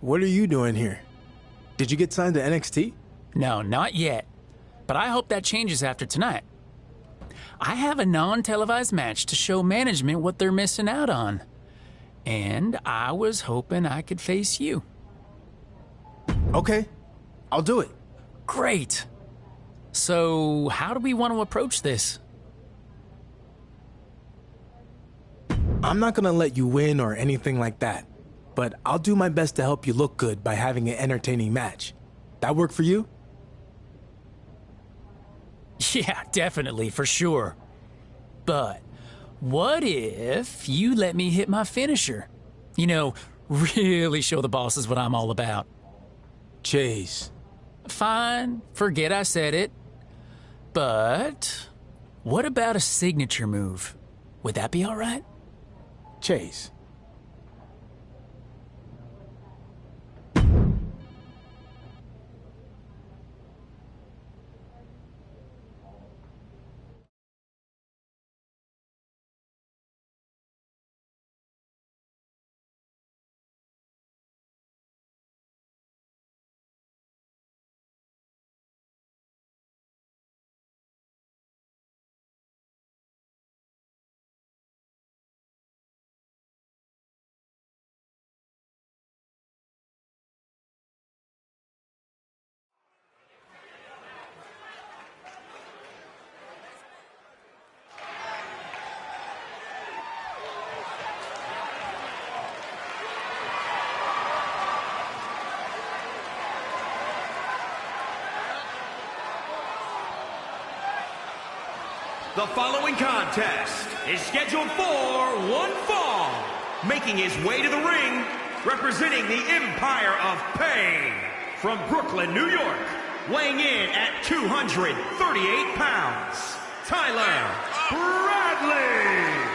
What are you doing here? Did you get signed to NXT? No, not yet. But I hope that changes after tonight. I have a non-televised match to show management what they're missing out on. And I was hoping I could face you. Okay, I'll do it. Great. So, how do we want to approach this? I'm not gonna let you win or anything like that, but I'll do my best to help you look good by having an entertaining match. That work for you? Yeah, definitely, for sure. But what if you let me hit my finisher? You know, really show the bosses what I'm all about. Chase. Fine, forget I said it. But what about a signature move? Would that be all right? Chase. The following contest is scheduled for one fall. Making his way to the ring, representing the Empire of Pain, from Brooklyn, New York, weighing in at 238 pounds, Tyler Bradley.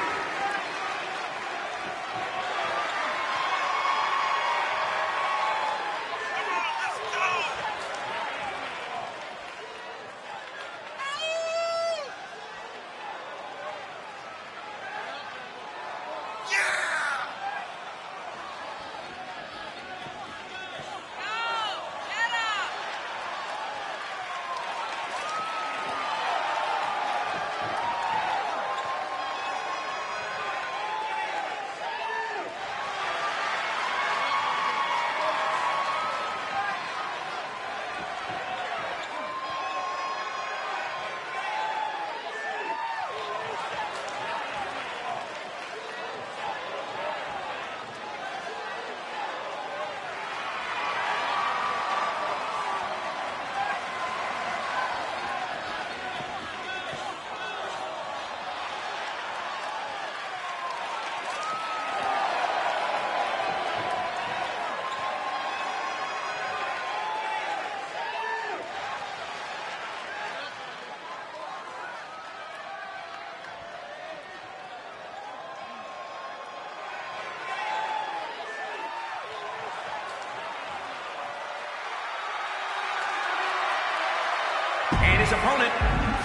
And his opponent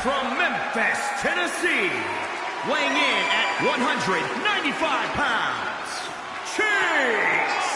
from Memphis, Tennessee, weighing in at 195 pounds, Chase.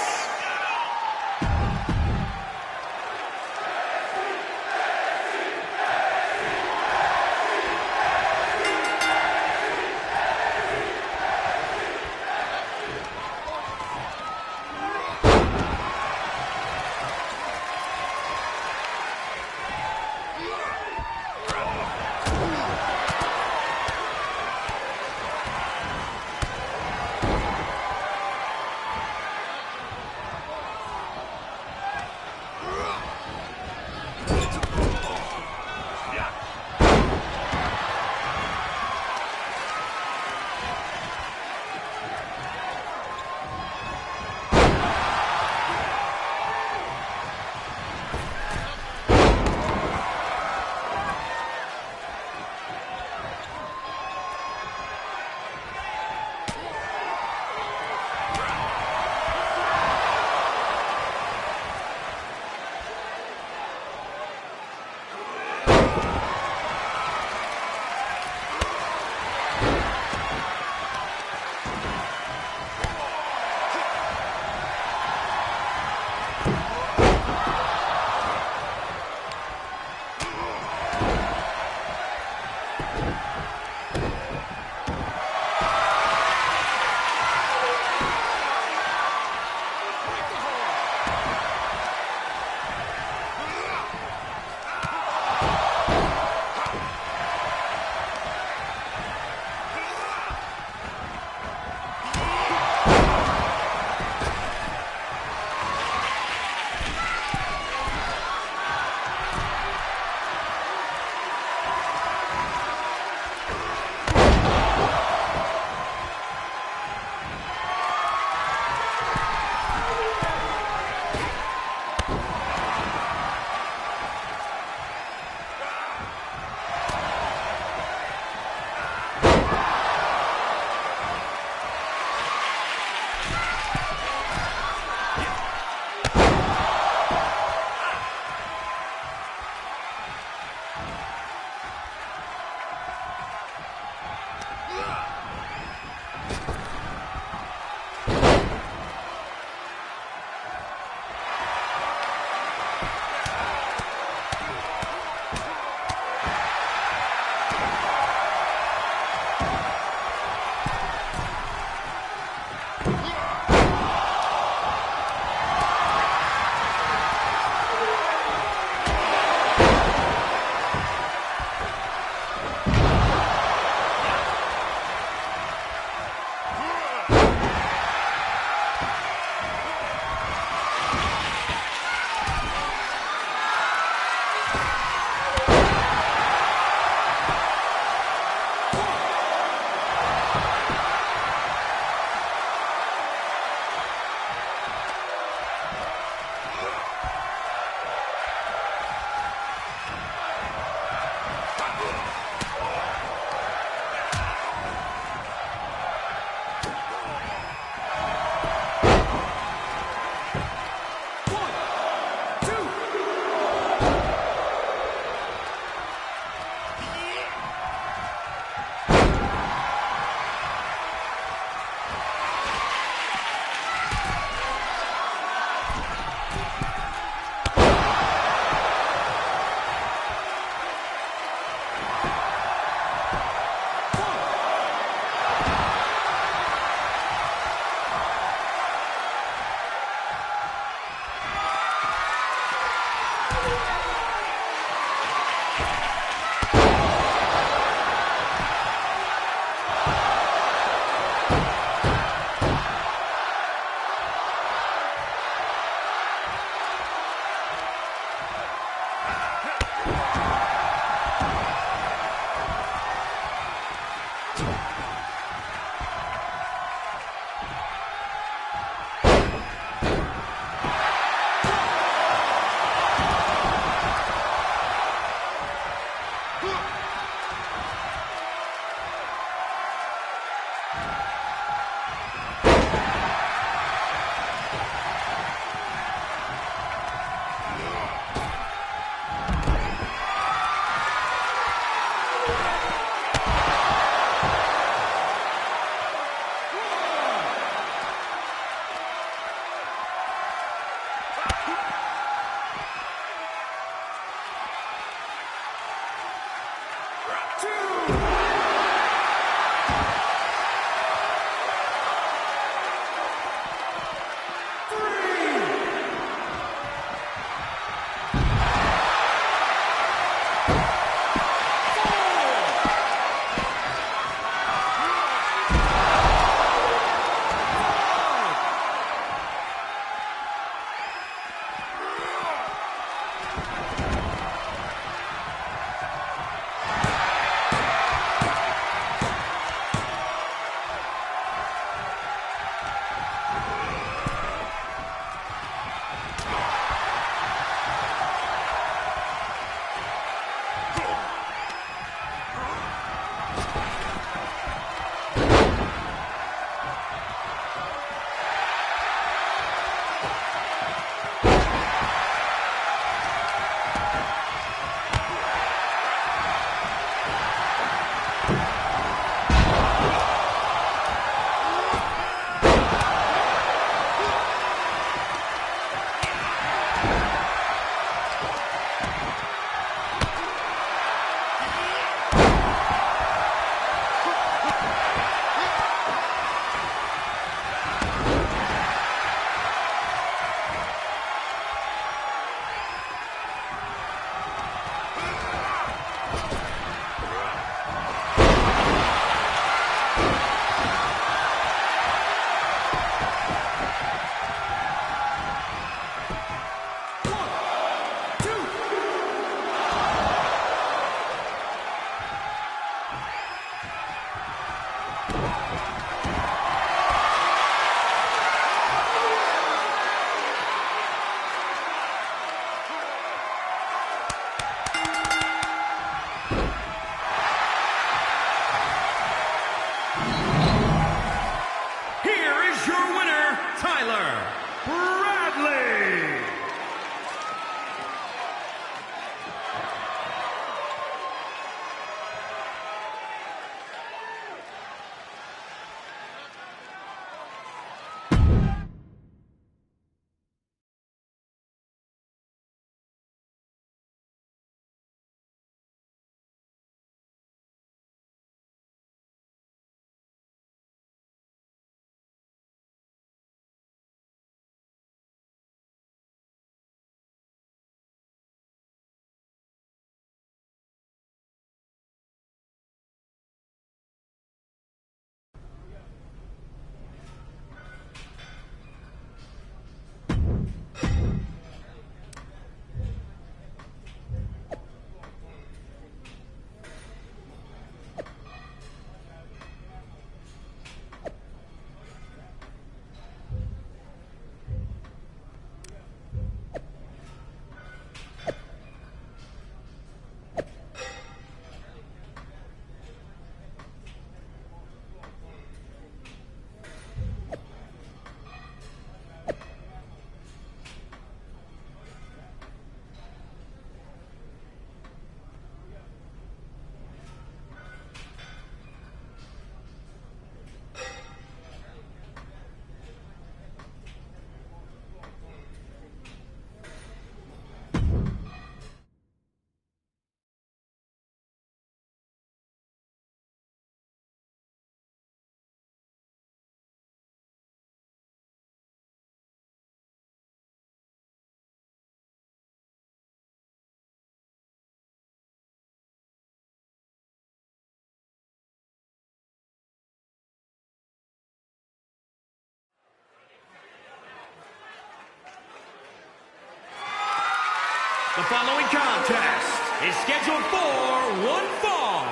The following contest is scheduled for one fall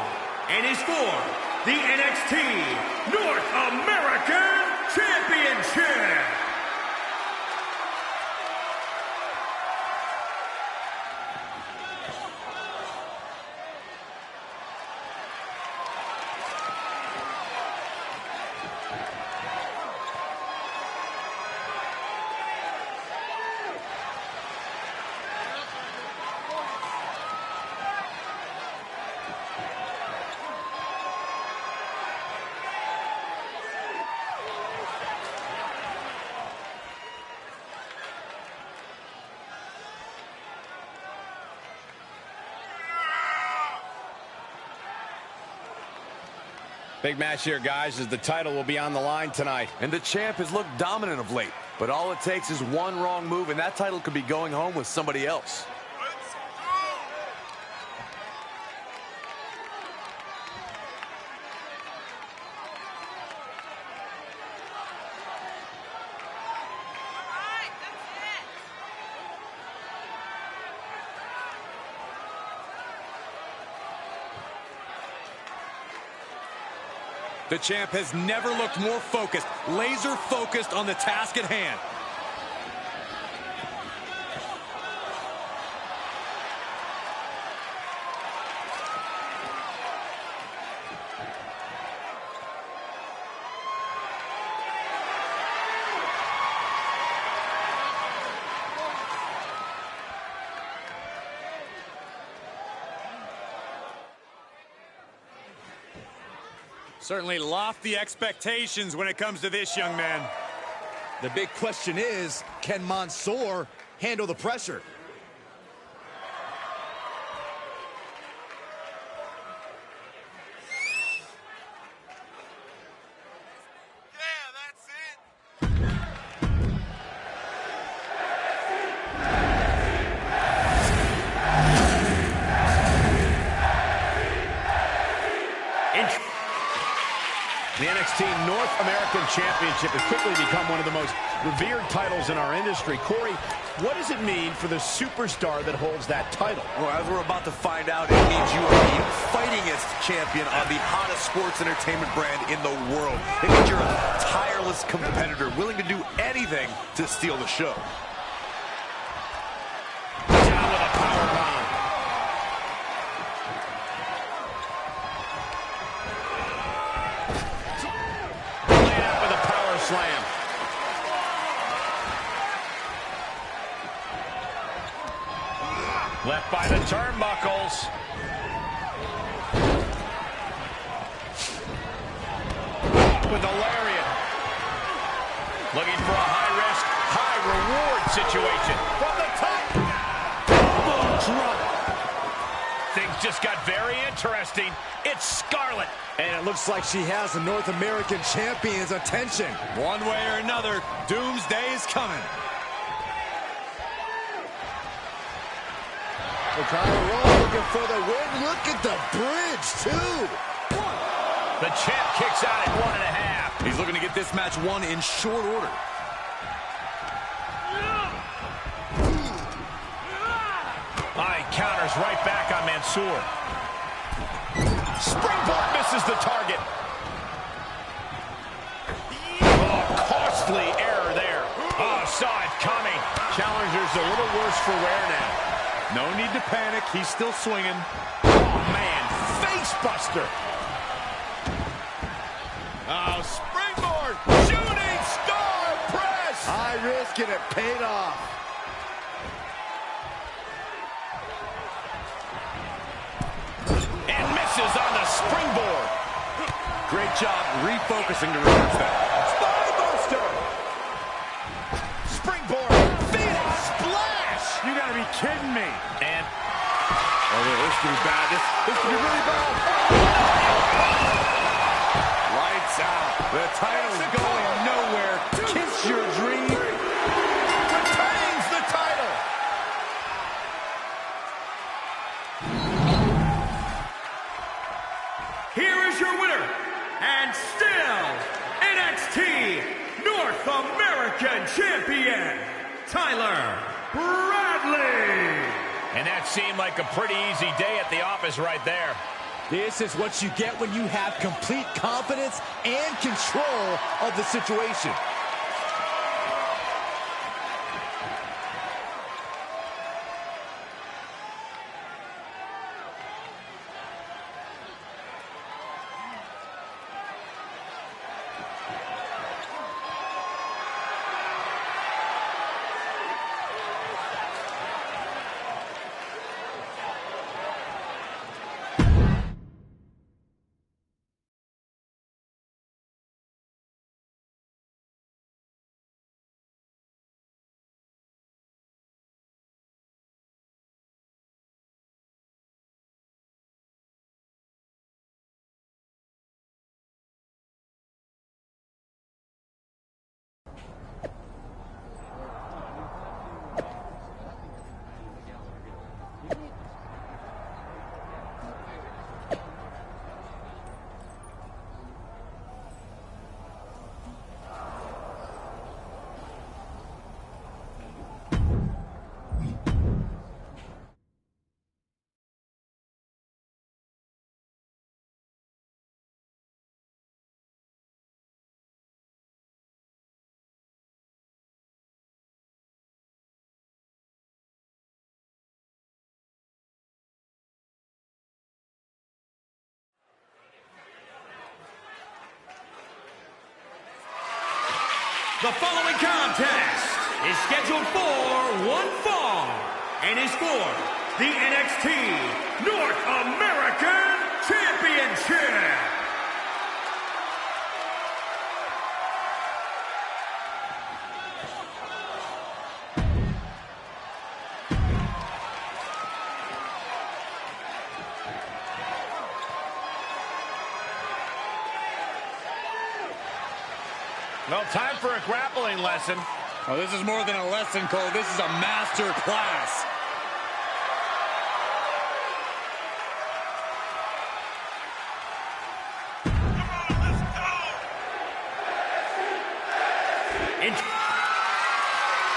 and is for the NXT North American Championship. Big match here, guys, as the title will be on the line tonight. And the champ has looked dominant of late, but all it takes is one wrong move, and that title could be going home with somebody else. The champ has never looked more focused, laser focused on the task at hand. Certainly lofty expectations when it comes to this young man. The big question is, can Mansoor handle the pressure? The NXT North American Championship has quickly become one of the most revered titles in our industry. Corey, what does it mean for the superstar that holds that title? Well, as we're about to find out, it means you are the fightingest champion on the hottest sports entertainment brand in the world. It means you're a tireless competitor, willing to do anything to steal the show. Down with a powerbomb. Slam. Left by the turnbuckles. With the lariat. Looking for a high-risk, high-reward situation. From the top. Elbow drop. Things just got very interesting. It's Scarlett. And it looks like she has the North American Champion's attention. One way or another, doomsday is coming. Roll looking for the win. Look at the bridge, too. The champ kicks out at 1.5. He's looking to get this match won in short order. He counters right back on Mansoor. Springboard misses the target. Oh, costly error there. Oh, saw it coming. Challenger's a little worse for wear now. No need to panic. He's still swinging. Oh, man. Face buster. Oh, springboard. Shooting star press. High risk and it paid off. And misses on the springboard. Great job refocusing to reverse that. Spinebuster. Springboard. Phoenix splash. You gotta be kidding me. And this could be bad. This could be really bad. Lights out. The title's going nowhere. Kiss your dream. retains the title. Here is your winner, and still NXT North American Champion, Tyler Bradley. And that seemed like a pretty easy day at the office right there. This is what you get when you have complete confidence and control of the situation. The following contest is scheduled for one fall and is for the NXT North American Championship. Well, time for a grappling lesson. Oh, this is more than a lesson, Cole. This is a master class.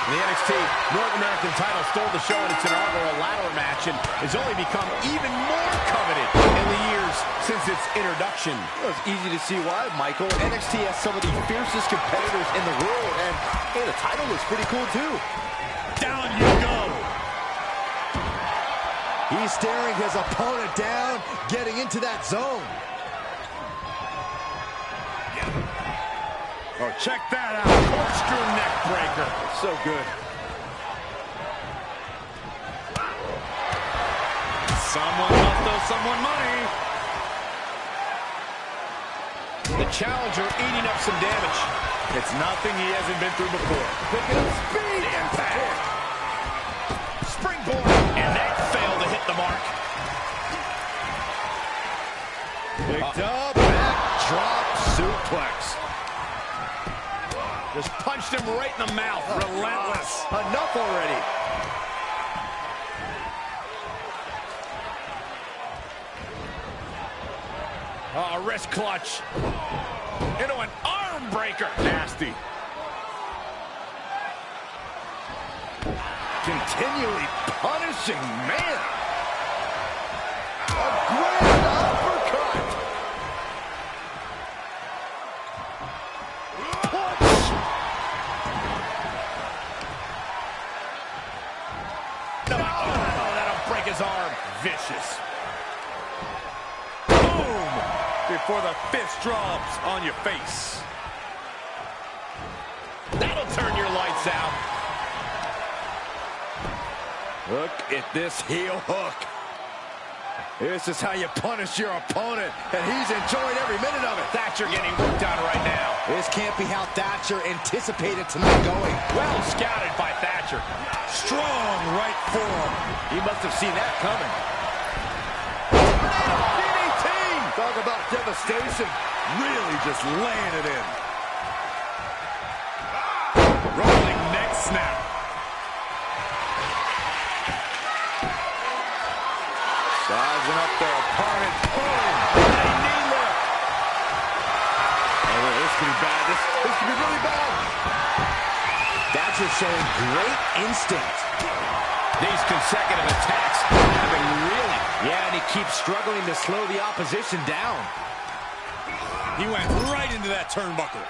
The NXT North American title stole the show in its inaugural ladder match and has only become even more coveted in the years since its introduction. Well, it's easy to see why, Michael. NXT has some of the fiercest competitors in the world, and hey, the title looks pretty cool too. Down you go. He's staring his opponent down, getting into that zone. Oh, check that out. Corkscrew neck breaker. So good. Someone must owe someone money. The challenger eating up some damage. It's nothing he hasn't been through before. Picking up speed. Impact. Springboard. And that failed to hit the mark. Picked up, backdrop suplex. Just punched him right in the mouth. Relentless. Enough already. Oh, wrist clutch. Into an arm breaker. Nasty. Continually punishing, man. A grand uppercut. Punch. Oh, that'll break his arm. Vicious. Before the fist drops on your face. That'll turn your lights out. Look at this heel hook. This is how you punish your opponent, and he's enjoying every minute of it. Thatcher getting worked on right now. This can't be how Thatcher anticipated tonight going. Well scouted by Thatcher. Strong right forearm. He must have seen that coming. Talk about devastation. Really just laying it in. Rolling neck snap. Sizing up their opponent. Boom. Knee lift. Oh, this could be bad. This could be really bad. Thatcher showing great instinct. These consecutive attacks have been reeling. Yeah, and he keeps struggling to slow the opposition down. He went right into that turnbuckle.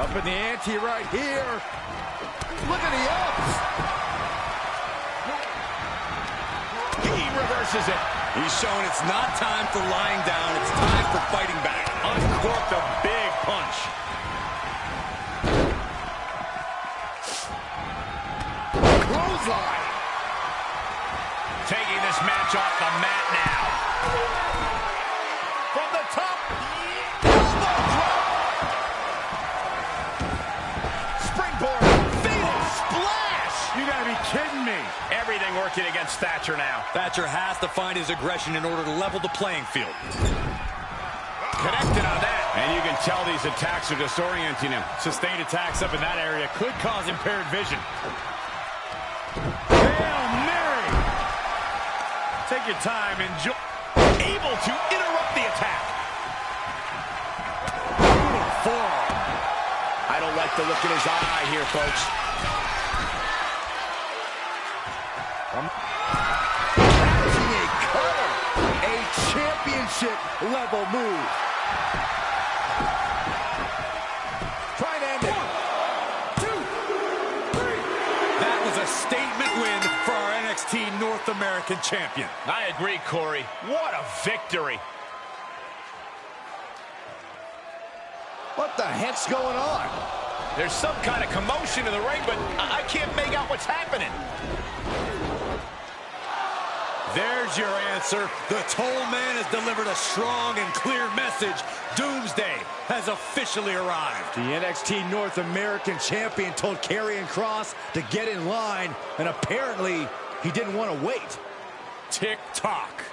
Up in the ante right here. Look at the ups. He reverses it. He's showing it's not time for lying down. It's time for fighting back. Uncorked a big punch. Clothesline. Taking this match off the mat now. From the top. Elbow drop. Springboard. Fatal splash. You gotta be kidding me. Everything working against Thatcher now. Thatcher has to find his aggression in order to level the playing field. Connected on that. And you can tell these attacks are disorienting him. Sustained attacks up in that area could cause impaired vision. Take your time, enjoy. Able to interrupt the attack. Forearm. I don't like the look in his eye here, folks. Catching a cutter. A championship level move. Trying to end it. 1, 2, 3. That was a statement win for our NXT North American Champion. I agree, Corey. What a victory. What the heck's going on? There's some kind of commotion in the ring, but I can't make out what's happening. There's your answer. The Toll Man has delivered a strong and clear message. Doomsday has officially arrived. The NXT North American Champion told Karrion Kross to get in line, and apparently he didn't want to wait. Tick-tock.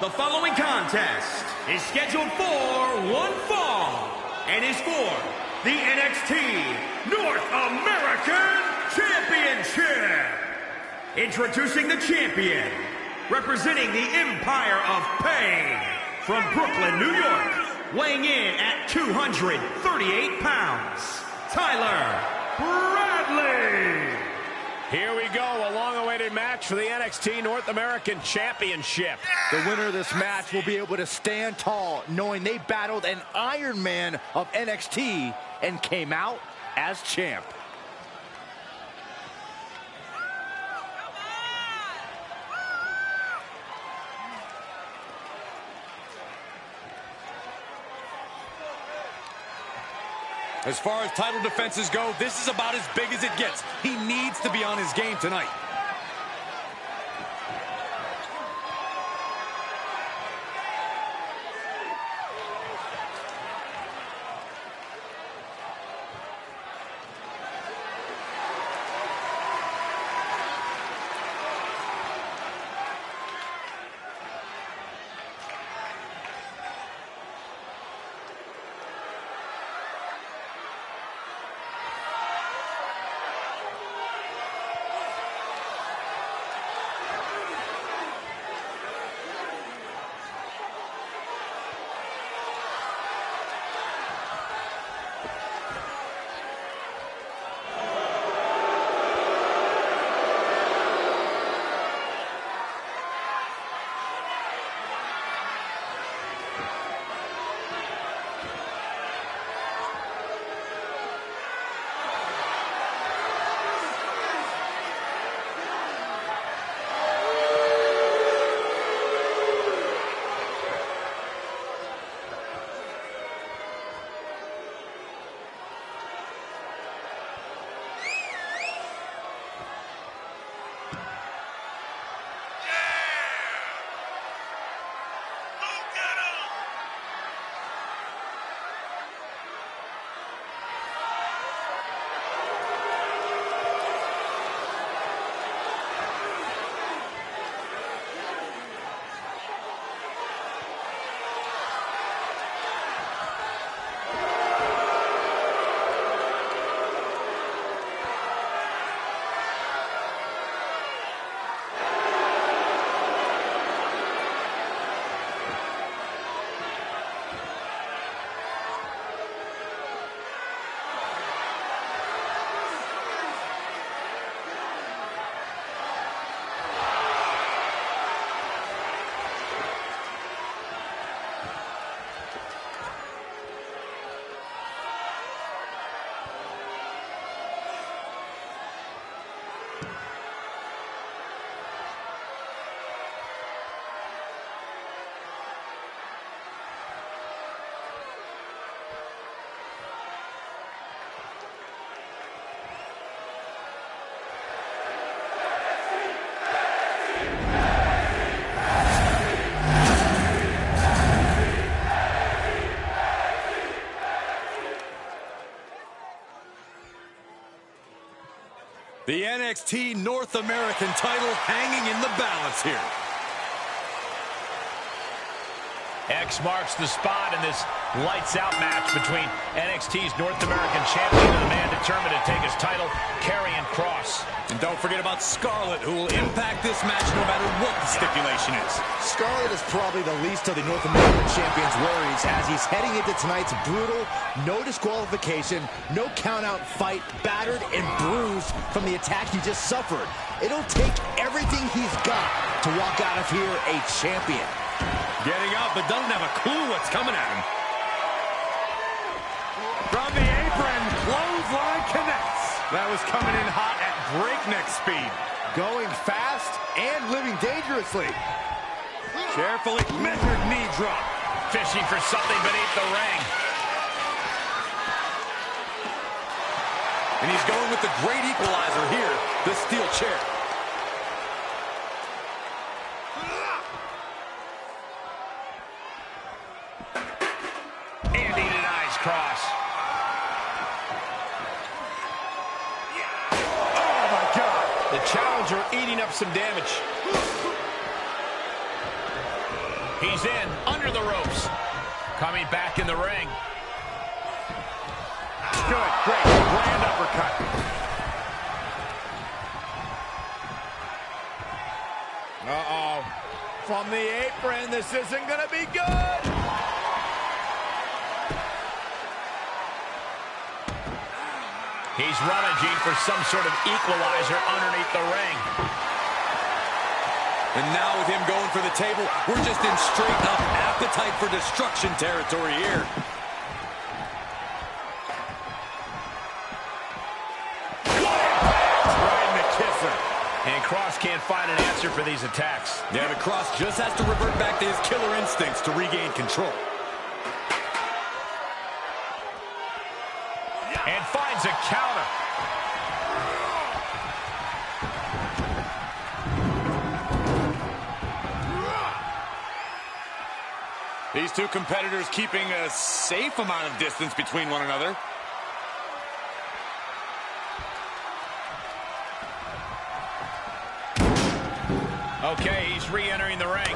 The following contest is scheduled for one fall and is for the NXT North American Championship. Introducing the champion, representing the Empire of Pain, from Brooklyn, New York, weighing in at 238 pounds, Tyler Bradley. Here we go, a long-awaited match for the NXT North American Championship. The winner of this match will be able to stand tall, knowing they battled an Iron Man of NXT and came out as champ. As far as title defenses go, this is about as big as it gets. He needs to be on his game tonight. The NXT North American title hanging in the balance here. X marks the spot in this lights-out match between NXT's North American Champion and the man determined to take his title, Karrion Kross. And don't forget about Scarlett, who will impact this match no matter what the stipulation is. Scarlett is probably the least of the North American Champion's worries as he's heading into tonight's brutal, no disqualification, no count-out fight, battered and bruised from the attack he just suffered. It'll take everything he's got to walk out of here a champion. Getting up, but doesn't have a clue what's coming at him. From the apron, clothesline connects. That was coming in hot at breakneck speed. Going fast and living dangerously. Carefully measured knee drop. Fishing for something beneath the ring. And he's going with the great equalizer here, the steel chair. And he denies Kross. Oh my God! The challenger eating up some damage. He's in, under the ropes. Coming back in the ring. Good, great, grand uppercut. Uh-oh. From the apron, this isn't gonna be good. He's rummaging for some sort of equalizer underneath the ring. And now with him going for the table, we're just in straight up appetite for destruction territory here. Right in the kisser. And Kross can't find an answer for these attacks. Yeah, but Kross just has to revert back to his killer instincts to regain control. And finds a counter. These two competitors keeping a safe amount of distance between one another. Okay, he's re-entering the ring.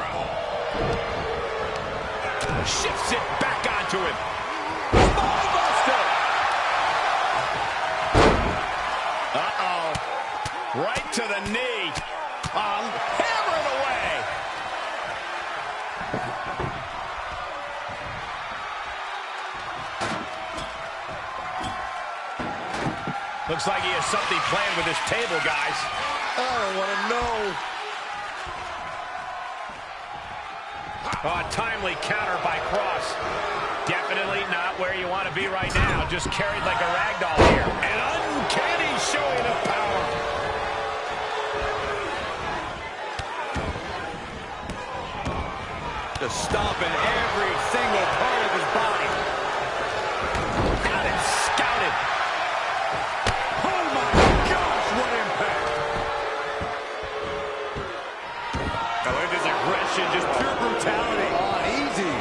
Shifts it back onto him. Spinebuster! Uh-oh. Right to the knee. Hammering away. Looks like he has something planned with his table, guys. I don't want to know. A timely counter by Kross. Definitely not where you want to be right now. Just carried like a rag doll here. An uncanny showing of power. Just stomping every single part of his body. Got it scouted. Oh my gosh, what impact! I like this aggression, just pure brutality. Oh, easy.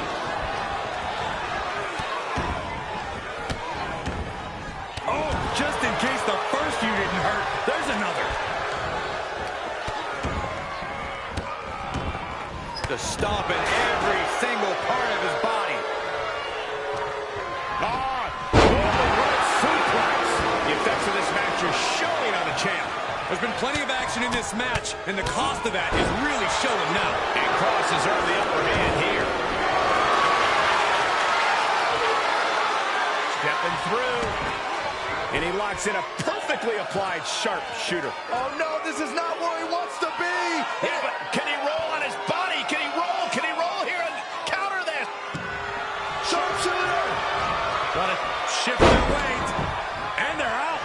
Oh, just in case the first few didn't hurt, there's another. Just stomping every single part of his body. The effects of this match are showing on the champ. There's been plenty of action in this match, and the cost of that is really showing now. And Kross has earned the upper hand here. Stepping through. And he locks in a perfectly applied sharp shooter. Oh no, this is not where he wants to be. Yeah, but can he roll on his body? Can he roll? Can he roll here and counter this? Sharpshooter. Gotta shift their weight, and they're out.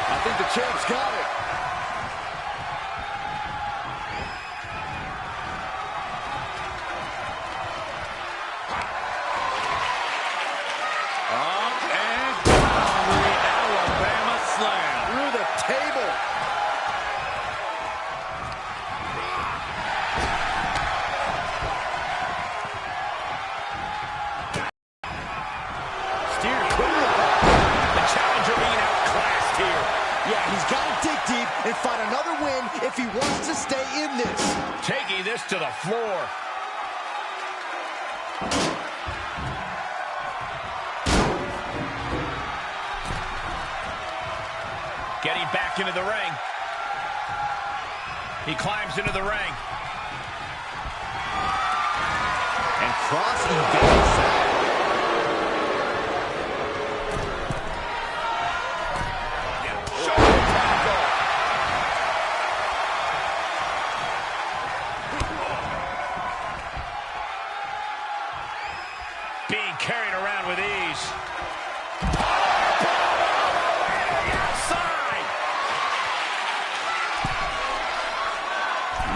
I think the champ's got it. Up and down, the Alabama Slam. Through the table. Steered clear. in this. Taking this to the floor. Getting back into the ring. He climbs into the ring. And Cross evades that. Being carried around with ease. Outside.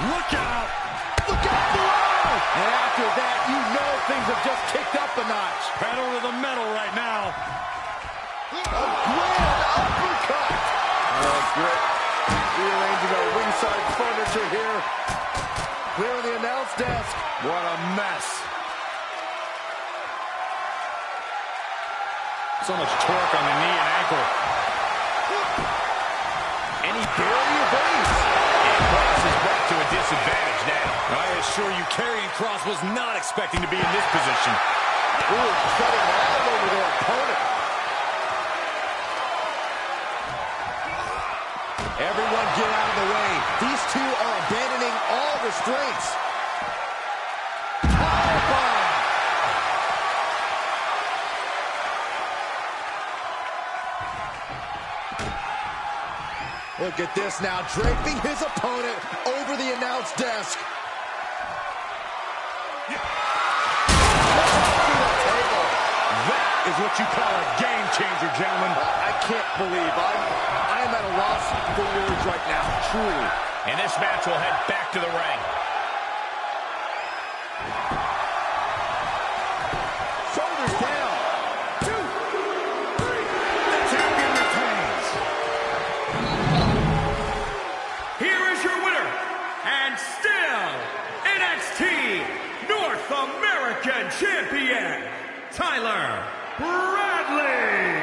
Look out! Look out below! And after that, you know things have just kicked up a notch. Pedal to the metal right now. A grand uppercut! Oh, great. Rearranging our ringside furniture here. Clearing the announce desk. What a mess. So much torque on the knee and ankle. And he barely evades. And Cross is brought to a disadvantage now. I assure you, Karrion Kross was not expecting to be in this position. Ooh, cutting all over their opponent. Everyone get out of the way. These two are abandoning all restraints. Powerbomb. Look at this now, draping his opponent over the announce desk. That is what you call a game changer, gentlemen. I can't believe I am at a loss for words right now, truly. And this match will head back to the ring. Shoulders down. 2, 3. The champion retains. Here is your winner, and still NXT North American Champion, Tyler Bradley.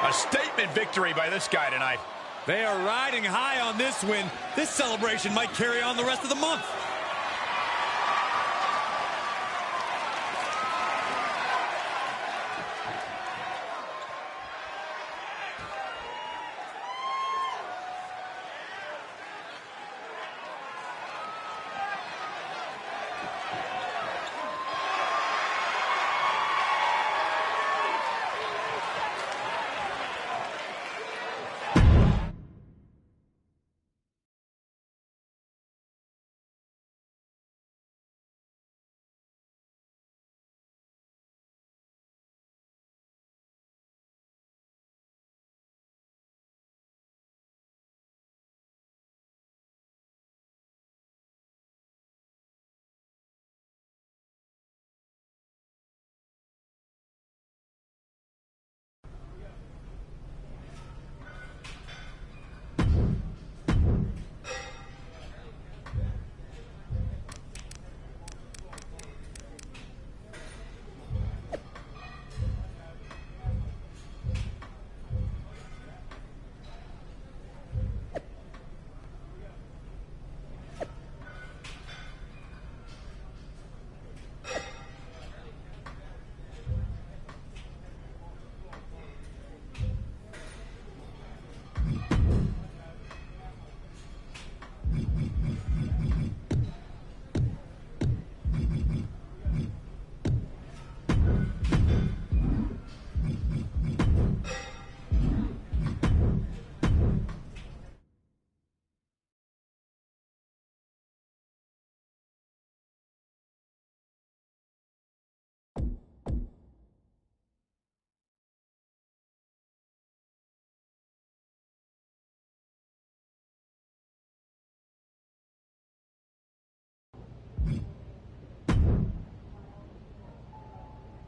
A statement victory by this guy tonight. They are riding high on this win. This celebration might carry on the rest of the month.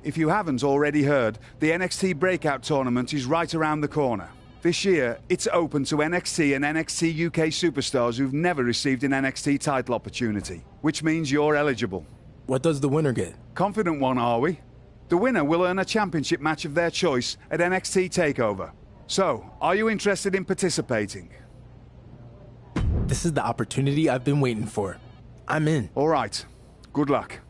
If you haven't already heard, the NXT Breakout Tournament is right around the corner. This year, it's open to NXT and NXT UK superstars who've never received an NXT title opportunity, which means you're eligible. What does the winner get? Confident one, are we? The winner will earn a championship match of their choice at NXT TakeOver. So, are you interested in participating? This is the opportunity I've been waiting for. I'm in. All right. Good luck.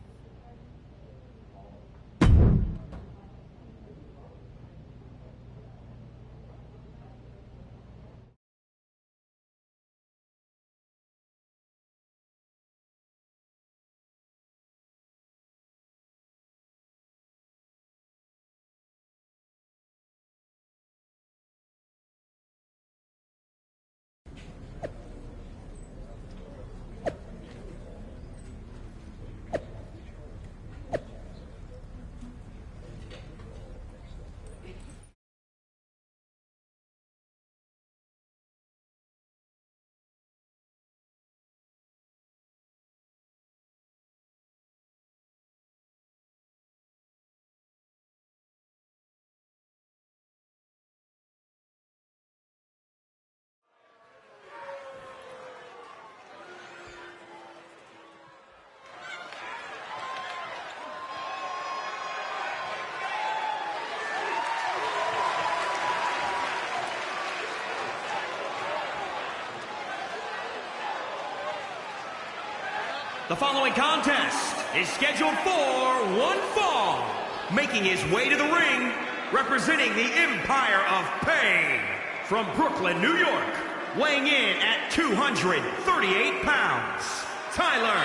The following contest is scheduled for one fall. Making his way to the ring, representing the Empire of Pain. From Brooklyn, New York, weighing in at 238 pounds, Tyler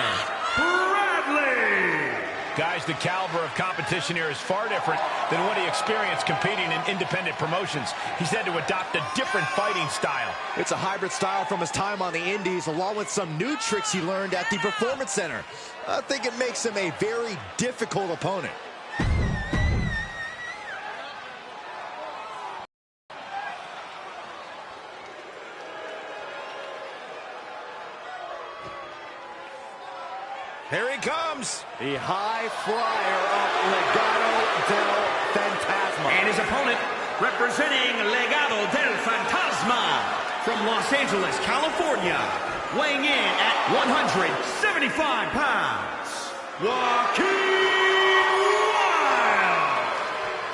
Bradley. Guys, the caliber of competition here is far different than what he experienced competing in independent promotions. He's had to adopt a different fighting style. It's a hybrid style from his time on the Indies, along with some new tricks he learned at the Performance Center. I think it makes him a very difficult opponent. Here he comes. The high flyer of Legado del Fantasma. And his opponent, representing Legado del Fantasma, from Los Angeles, California, weighing in at 175 pounds, Joaquin Wilde.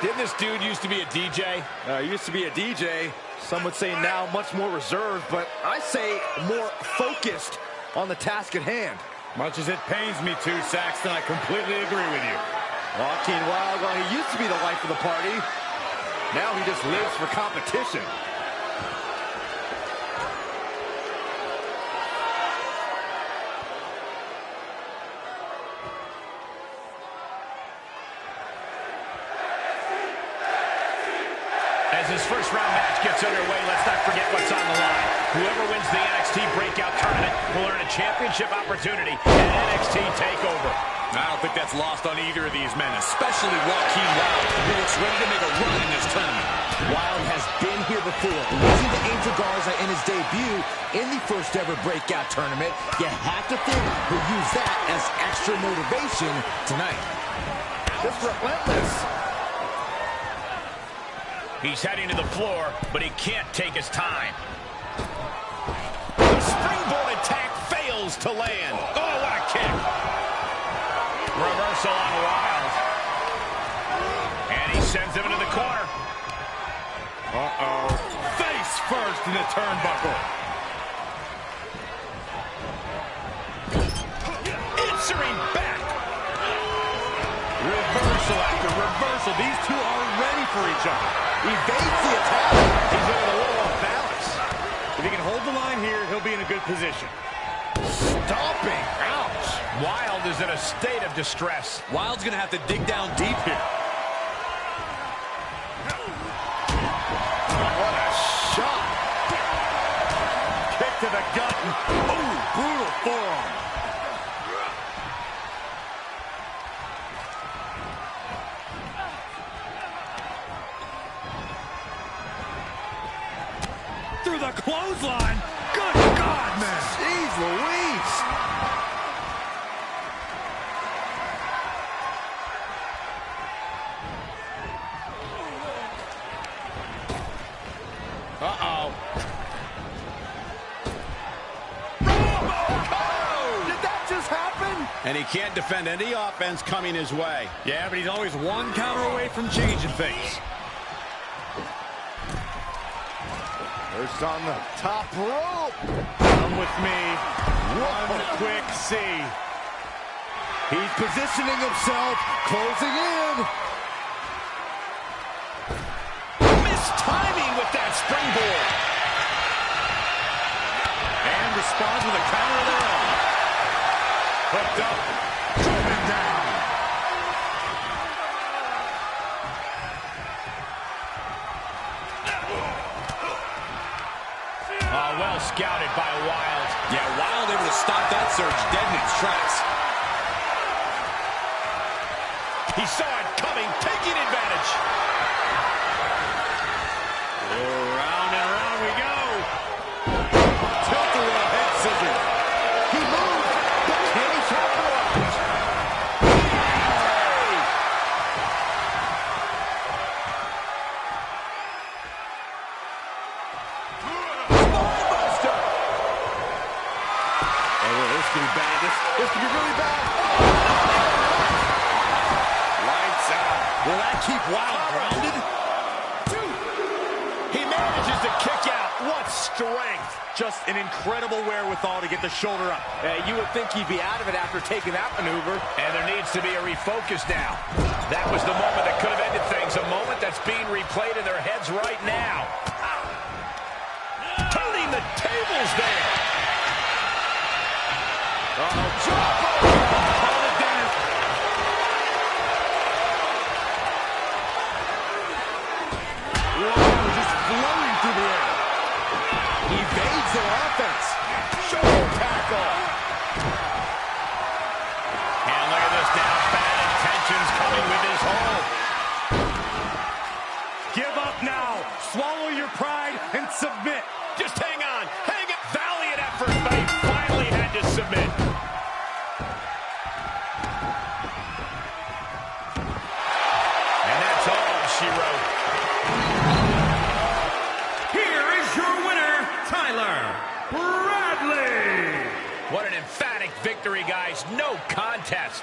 Didn't this dude used to be a DJ? He used to be a DJ. Some would say now much more reserved, but I say more focused on the task at hand. Much as it pains me to, Saxton, I completely agree with you. Joaquin Wilde, well, he used to be the life of the party. Now he just lives for competition. As this first round match gets underway, let's not forget what's on the line. Whoever wins the NXT Breakout Tournament will earn a championship opportunity at NXT TakeOver. I don't think that's lost on either of these men, especially Joaquin Wilde, who looks ready to make a run in this tournament. Wilde has been here before, losing to Angel Garza in his debut in the first ever Breakout Tournament. You have to think he'll use that as extra motivation tonight. Just relentless. He's heading to the floor, but he can't take his time. The springboard attack fails to land. Oh, what a kick. Reversal on Wilde. And he sends him into the corner. Uh-oh. Face first in the turnbuckle. Answering back. Reversal after reversal. These two are ready for each other. Evades the attack. He's looking a little off balance. If he can hold the line here, he'll be in a good position. Stomping. Ouch. Wilde is in a state of distress. Wilde's going to have to dig down deep here. What a shot. Kick to the gut. Oh, brutal forearm. Through the clothesline. Good God, man. Jeez Louise. Uh-oh. Did that just happen? And he can't defend any offense coming his way. Yeah, but he's always one counter away from changing things. First on the top rope. Come with me. One quick see. He's positioning himself, closing in. Missed timing with that springboard. And responds with a counter of their own. Hooked up, driven down. Oh, well scouted by Wild. Yeah, Wild able to stop that surge dead in its tracks. He saw it coming, taking advantage. Round and round we go. Tilt-a-whirl head scissors. He moved, but can he capitalize? Buster. Oh, this could be bad. This could be really bad. Lights out. Will that keep Wild grounded? He manages to kick out. What strength. Just an incredible wherewithal to get the shoulder up. You would think he'd be out of it after taking that maneuver. And there needs to be a refocus now. That was the moment that could have ended things. A moment that's being replayed in their heads right now. Turning the tables there. Uh-oh, jump! Call it down. Whoa, just flowing through the air. He evades their offense. Shoulder tackle. And look at this now. Bad intentions coming with his hold. Give up now. Swallow your pride and submit. Just hang on. Hang it. Valiant effort, but he finally had to submit. And that's all she wrote. Here is your winner, Tyler Bradley. What an emphatic victory, guys. No contest.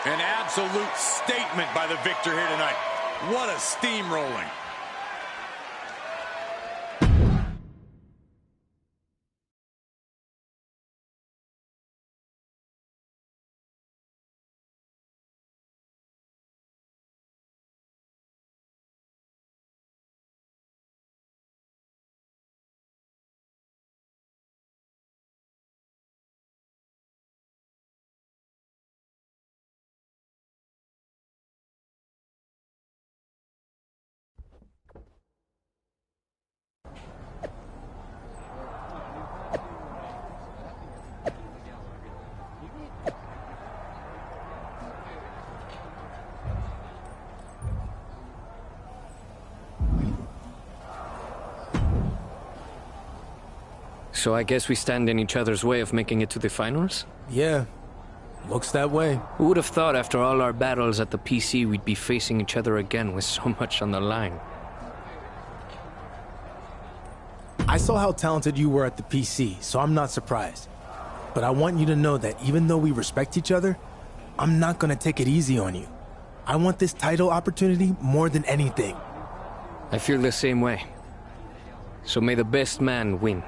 An absolute statement by the victor here tonight. What a steamrolling. So I guess we stand in each other's way of making it to the finals? Yeah, looks that way. Who would have thought after all our battles at the PC we'd be facing each other again with so much on the line? I saw how talented you were at the PC, so I'm not surprised. But I want you to know that even though we respect each other, I'm not gonna take it easy on you. I want this title opportunity more than anything. I feel the same way. So may the best man win.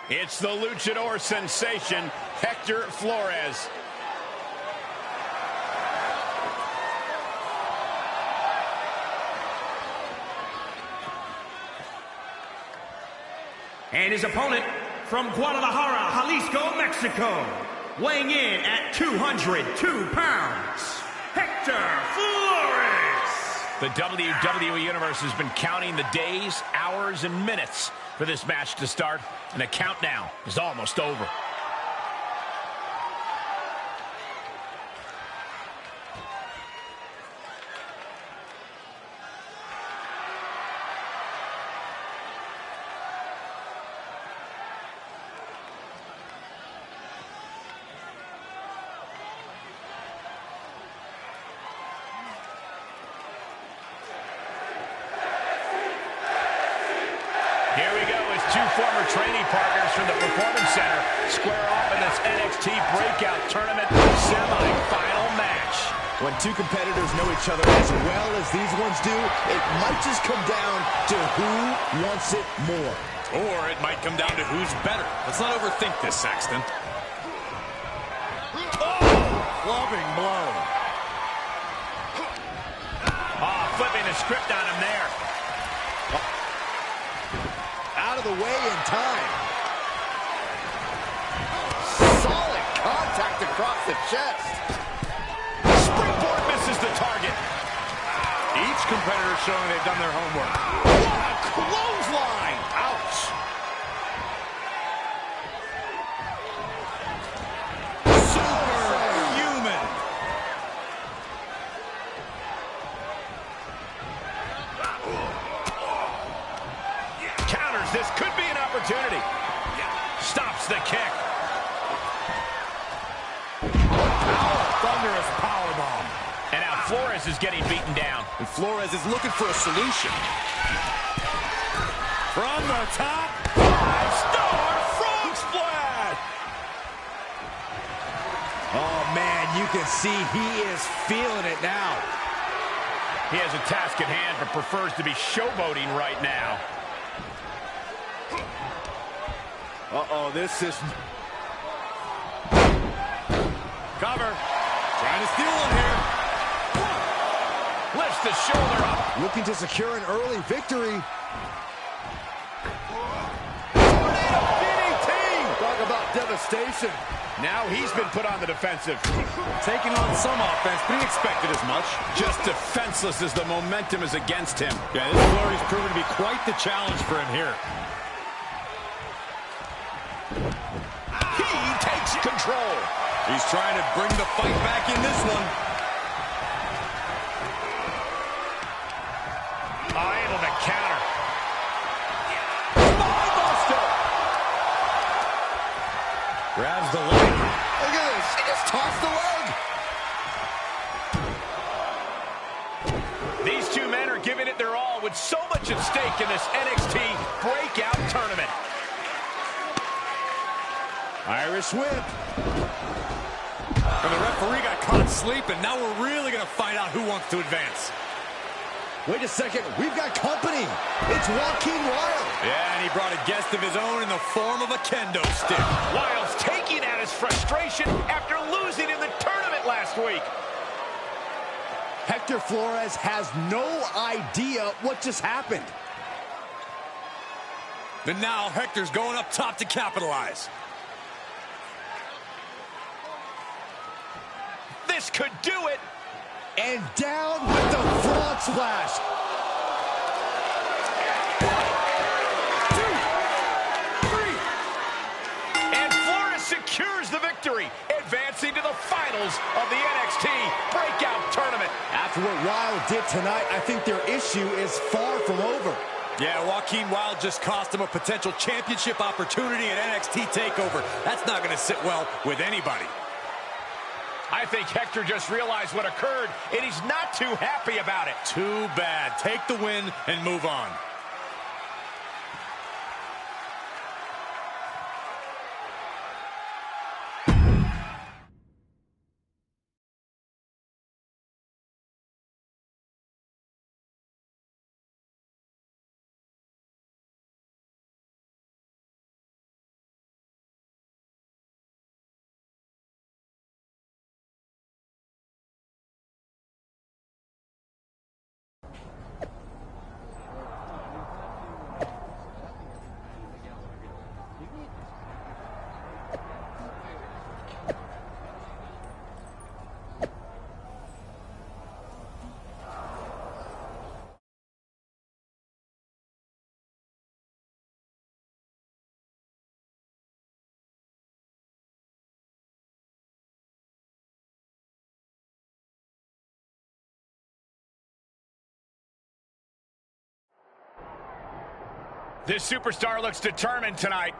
It's the luchador sensation, Hector Flores. And his opponent from Guadalajara, Jalisco, Mexico, weighing in at 202 pounds, Hector Flores. The WWE Universe has been counting the days, hours, and minutes for this match to start, and the countdown is almost over. former training partners from the Performance Center square off in this NXT Breakout Tournament semi-final match. When two competitors know each other as well as these ones do, it might just come down to who wants it more. Or it might come down to who's better. Let's not overthink this, Saxton. Oh, loving blow. Oh, flipping the script on him there. Out of the way in time. Solid contact across the chest. Springboard misses the target. Each competitor showing they've done their homework. What a clothesline. Ouch. Superhuman. Counters. This could be an opportunity. Stops the kick. Thunderous powerbomb. And now Flores is getting beaten down. And Flores is looking for a solution. From the top. 5-star frog splash. Oh, man, you can see he is feeling it now. He has a task at hand, but prefers to be showboating right now. Uh-oh, this is... Cover. Trying to steal one here. Lifts the shoulder up. Looking to secure an early victory. DDT. Talk about devastation. Now he's been put on the defensive. Taking on some offense, but he expected as much. Just defenseless as the momentum is against him. Yeah, this flurry's proven to be quite the challenge for him here. He takes control. He's trying to bring the fight back in this one. Able to counter. Spinebuster. Grabs the leg. Look at this. He just tossed the leg. These two men are giving it their all with so much at stake in this NXT Breakout Tournament. Irish whip. And the referee got caught sleeping. Now we're really going to find out who wants to advance. Wait a second. We've got company. It's Joaquin Wilde. Yeah, and he brought a guest of his own in the form of a kendo stick. Wilde's taking out his frustration after losing in the tournament last week. Hector Flores has no idea what just happened. And now Hector's going up top to capitalize. This could do it. And down with the frog splash. 2, 3. And Flores secures the victory, advancing to the finals of the NXT Breakout Tournament. After what Wilde did tonight, I think their issue is far from over. Yeah, Joaquin Wilde just cost him a potential championship opportunity at NXT TakeOver. That's not going to sit well with anybody. I think Hector just realized what occurred, and he's not too happy about it. Too bad. Take the win and move on. This superstar looks determined tonight.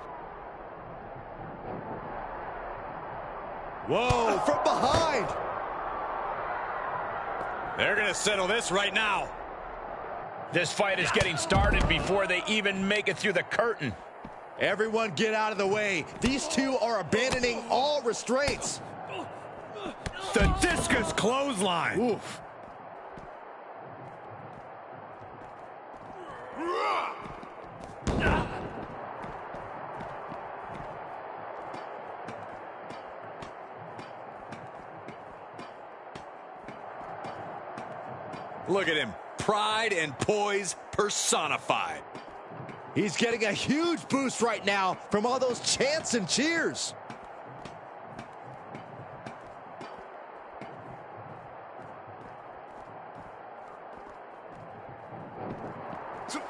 Whoa. From behind. They're going to settle this right now. This fight is getting started before they even make it through the curtain. Everyone get out of the way. These two are abandoning all restraints. The discus clothesline. Oof. Look at him. Pride and poise personified. He's getting a huge boost right now from all those chants and cheers.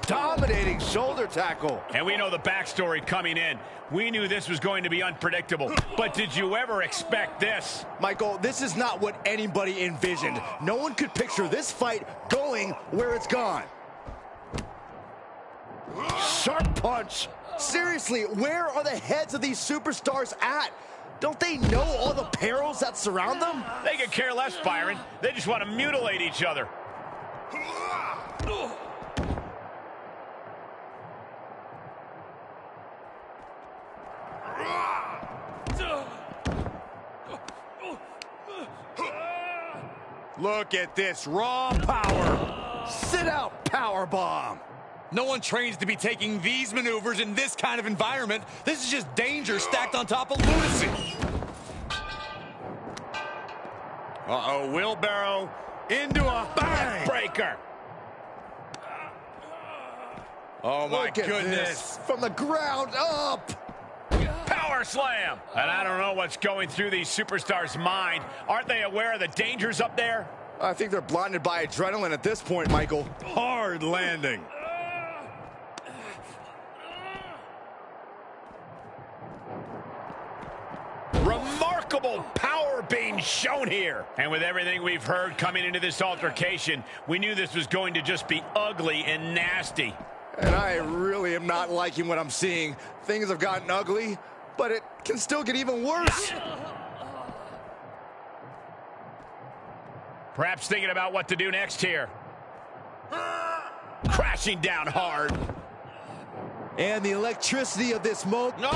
Dominating shoulder tackle. And we know the backstory coming in. We knew this was going to be unpredictable. But did you ever expect this? Michael, this is not what anybody envisioned. No one could picture this fight going where it's gone. Sharp punch. Seriously, where are the heads of these superstars at? Don't they know all the perils that surround them? They could care less, Byron. They just want to mutilate each other. Look at this raw power. Sit out power bomb. No one trains to be taking these maneuvers in this kind of environment. This is just danger stacked on top of lunacy. Uh-oh, wheelbarrow into a backbreaker. Oh, my goodness. From the ground up. Power slam. And I don't know what's going through these superstars' mind. Aren't they aware of the dangers up there? I think they're blinded by adrenaline at this point, Michael. Hard landing. Remarkable power being shown here. And with everything we've heard coming into this altercation, we knew this was going to just be ugly and nasty. And I really am not liking what I'm seeing. Things have gotten ugly, but it can still get even worse. Perhaps thinking about what to do next here. Crashing down hard. And the electricity of this moment. No!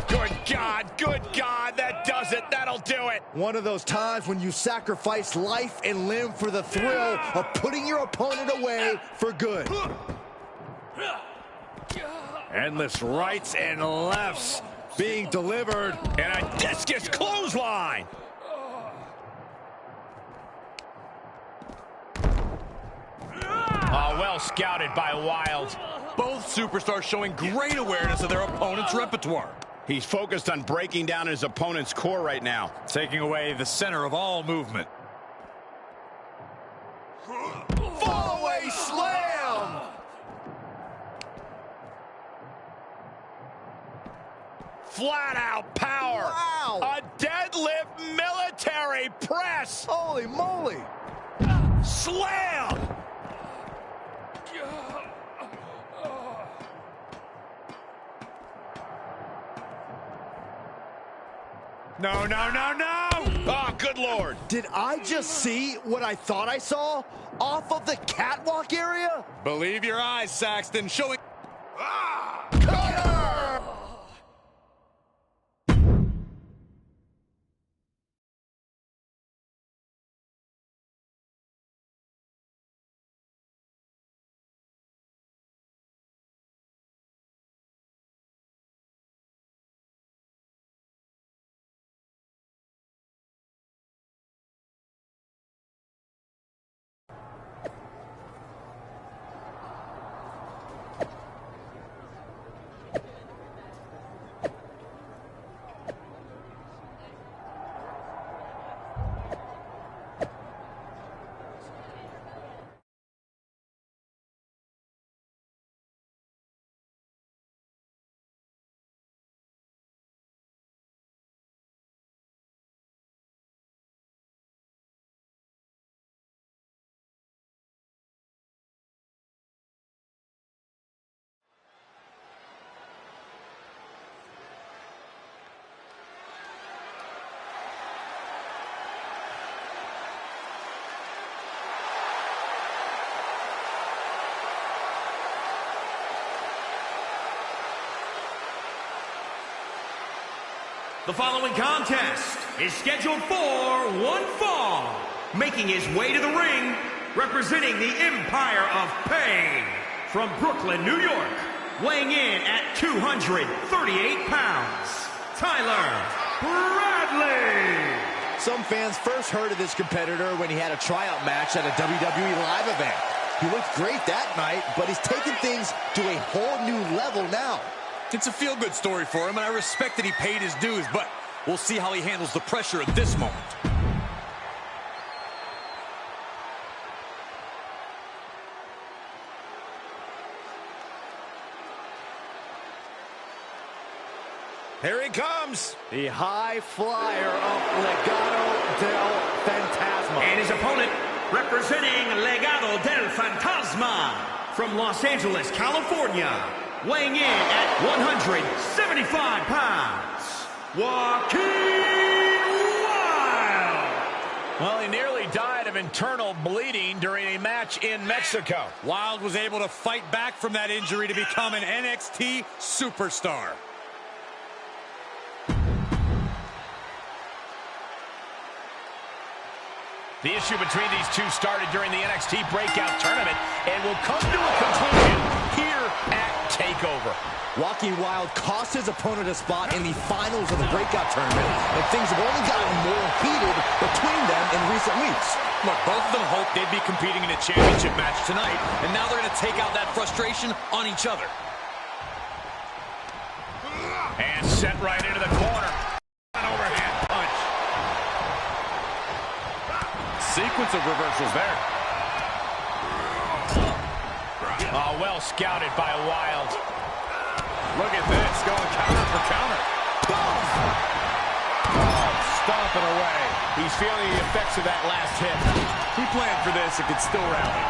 Good God, that does it. That'll do it. One of those times when you sacrifice life and limb for the thrill of putting your opponent away for good. Endless rights and lefts being delivered. And a discus clothesline. Oh, well scouted by Wilds. Both superstars showing great awareness of their opponent's repertoire. He's focused on breaking down his opponent's core right now. Taking away the center of all movement. Fallaway slam. Flat out power. Wow. A deadlift military press. Holy moly. Slam. No, no, no, no! Oh, good Lord. Did I just see what I thought I saw off of the catwalk area? Believe your eyes, Saxton. Showing... The following contest is scheduled for one fall. Making his way to the ring, representing the Empire of Pain, from Brooklyn, New York, weighing in at 238 pounds, Tyler Bradley. Some fans first heard of this competitor when he had a tryout match at a WWE Live event. He looked great that night, but he's taken things to a whole new level now. It's a feel-good story for him, and I respect that he paid his dues, but we'll see how he handles the pressure at this moment. Here he comes, the high flyer of Legado del Fantasma. And his opponent, representing Legado del Fantasma, from Los Angeles, California, weighing in at 175 pounds, Joaquin Wilde. Well, he nearly died of internal bleeding during a match in Mexico. Wilde was able to fight back from that injury to become an NXT superstar. The issue between these two started during the NXT Breakout Tournament and will come to a conclusion here at TakeOver. Joaquin Wilde cost his opponent a spot in the finals of the Breakout Tournament, and things have only gotten more heated between them in recent weeks. Look, both of them hoped they'd be competing in a championship match tonight, and now they're going to take out that frustration on each other. And set right into the corner. An overhand punch. Sequence of reversals there. Oh, well scouted by Wilde. Look at this, going counter for counter. Boom! Oh, stomping away. He's feeling the effects of that last hit. He planned for this and could still rally.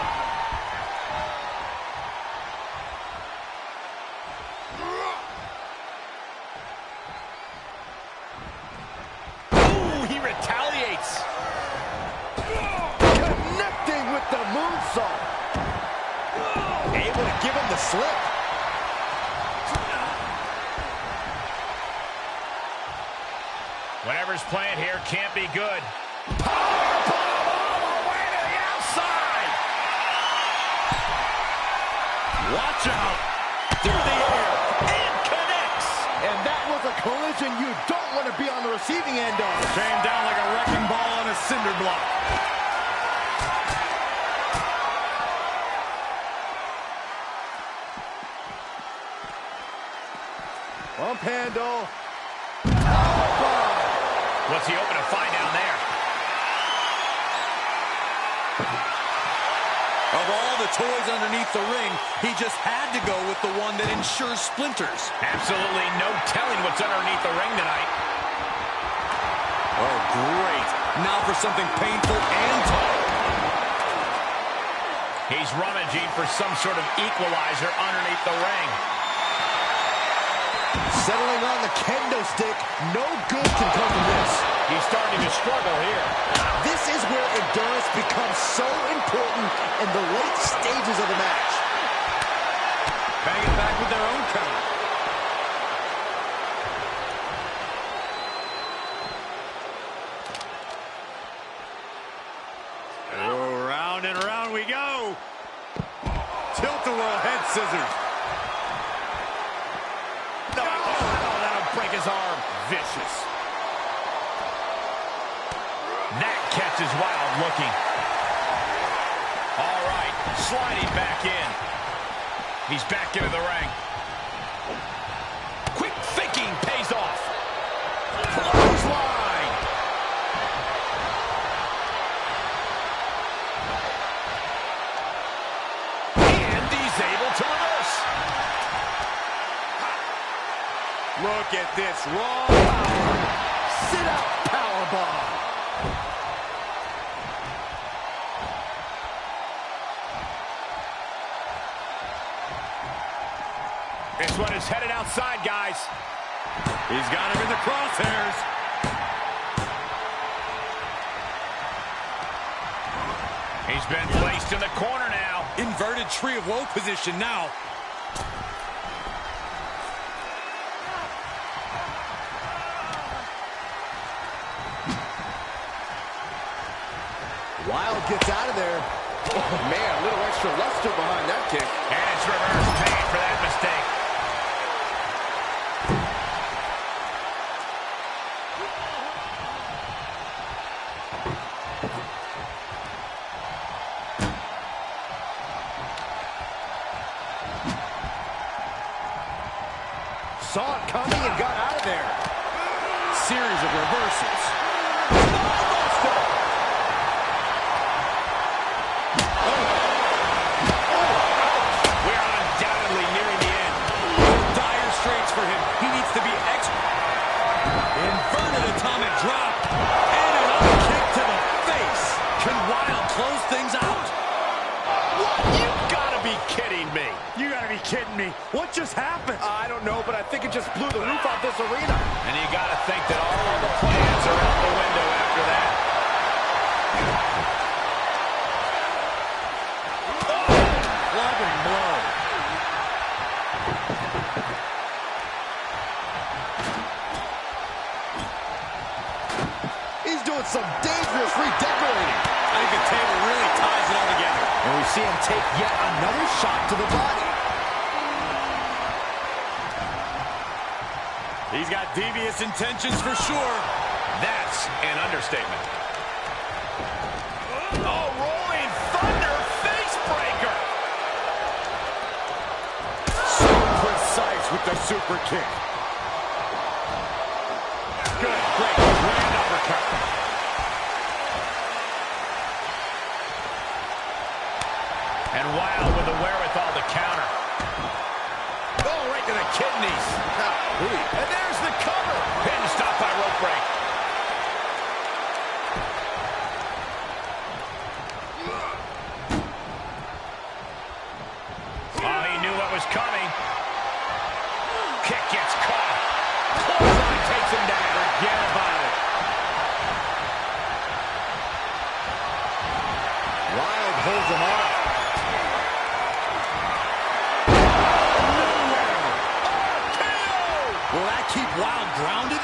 Ooh, he retaliates. Connecting with the moonsault. Able to give him the slip. Whatever's playing here can't be good. Powerbomb all the way to the outside. Watch out. Through the air. And connects. And that was a collision you don't want to be on the receiving end of. Came down like a wrecking ball on a cinder block. Bump handle. What's he hoping to find down there? Of all the toys underneath the ring, he just had to go with the one that ensures splinters. Absolutely no telling what's underneath the ring tonight. Oh, great. Now for something painful and tough. He's rummaging for some sort of equalizer underneath the ring. Settling on the kendo stick. No good can come from this. He's starting to struggle here. This is where endurance becomes so important in the late stages of the match. Banging back with their own counter. Oh, round and round we go. Tilt-a-whirl head scissors. No, that'll break his arm. Vicious. That catches Wilde looking. All right, sliding back in. He's back into the ring. Quick thinking pays off. Clothesline. And he's able to reverse. Look at this raw power. Sit-out powerbomb. This one is headed outside, guys. He's got him in the crosshairs. He's been placed in the corner now. Inverted tree of woe position now. Wild gets out of there. Oh, man, a little extra luster behind that kick. And it's reverse pain for that mistake. Saw it coming and got out of there. Series of reversals. We're undoubtedly nearing the end. Dire straits for him. He needs to be extra. Inverted atomic drop. And another kick to the face. Can Wild close things out? What? You've got to be kidding me. You gotta be kidding me. What just happened? I don't know, but I think it just blew the roof off this arena. And you got to think that all of the plans are out the window after that. Loving blow. He's doing some dangerous redecorating. I think the table really ties it all together. And we see him take yet another shot to the body. He's got devious intentions for sure. That's an understatement. Oh, rolling thunder face breaker. So precise with the super kick. Good, great, grand uppercut. And Wild with the wherewithal to counter. Oh, right to the kidneys. And there's the cover. Pin stopped by rope break. Oh, he knew what was coming. Kick gets caught. Clothesline takes him down. Forget about it. Wild holds him off. Will that keep Wild grounded?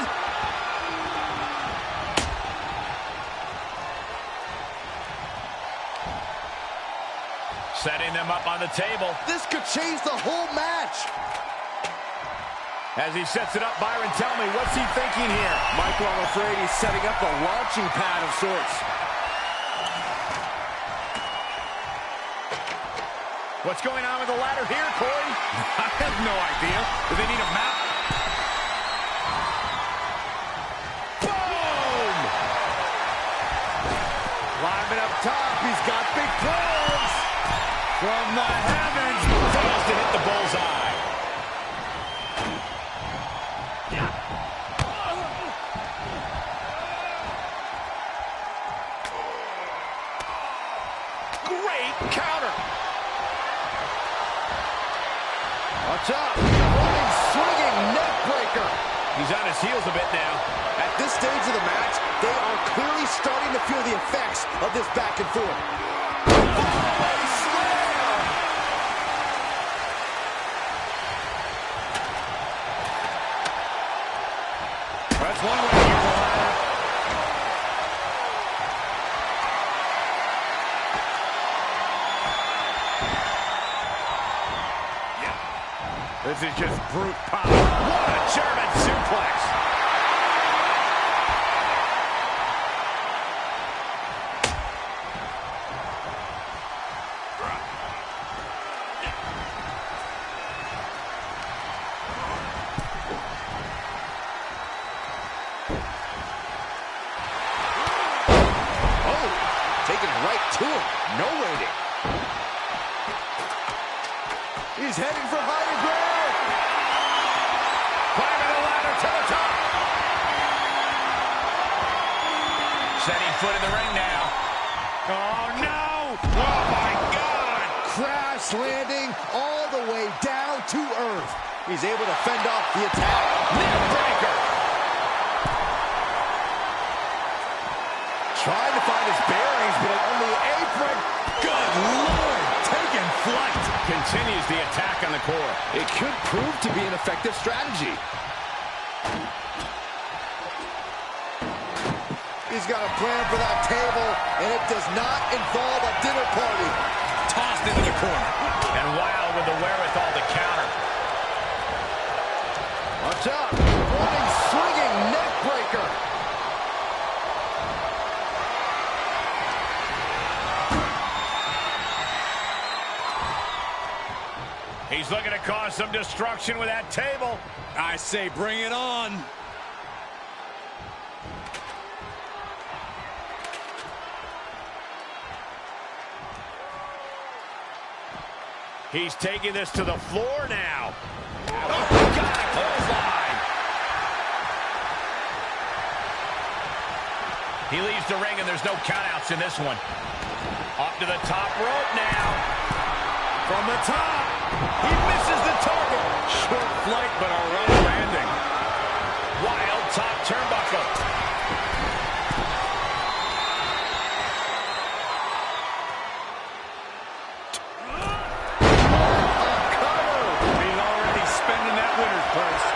Setting them up on the table. This could change the whole match. As he sets it up, Byron, tell me, what's he thinking here? Michael, I'm afraid he's setting up a launching pad of sorts. What's going on with the ladder here, Corey? I have no idea. Do they need a map? Boom! Climbing up top, he's got big plans. From the heavens, fails to hit the bullseye. Great counter. Watch out. Running, swinging neck breaker. He's on his heels a bit now. At this stage of the match, they are clearly starting to feel the effects of this back and forth. That's one way to use the ladder. This is just brute power. What a German suplex. Oh, taking it right to him. No waiting. He's heading for higher ground. Climbing the ladder to the top. Setting foot in the ring now. Oh, no. Oh, my God. Crash landing all the way down to earth. He's able to fend off the attack. Neck breaker. Trying to find his bearings, but on the apron. Good Lord, taking flight. Continues the attack on the core. It could prove to be an effective strategy. he's got a plan for that table, and it does not involve a dinner party. Tossed into the corner. And Wild with the wherewithal to counter. Watch out. Running, swinging neck breaker. He's looking to cause some destruction with that table. I say bring it on. He's taking this to the floor now. Oh, got a clothesline. He leaves the ring, and there's no countouts in this one. Up to the top rope now. From the top. He misses the target. Short flight, but a rough landing. Wild top turnbuckle. He's already spending that winner's purse.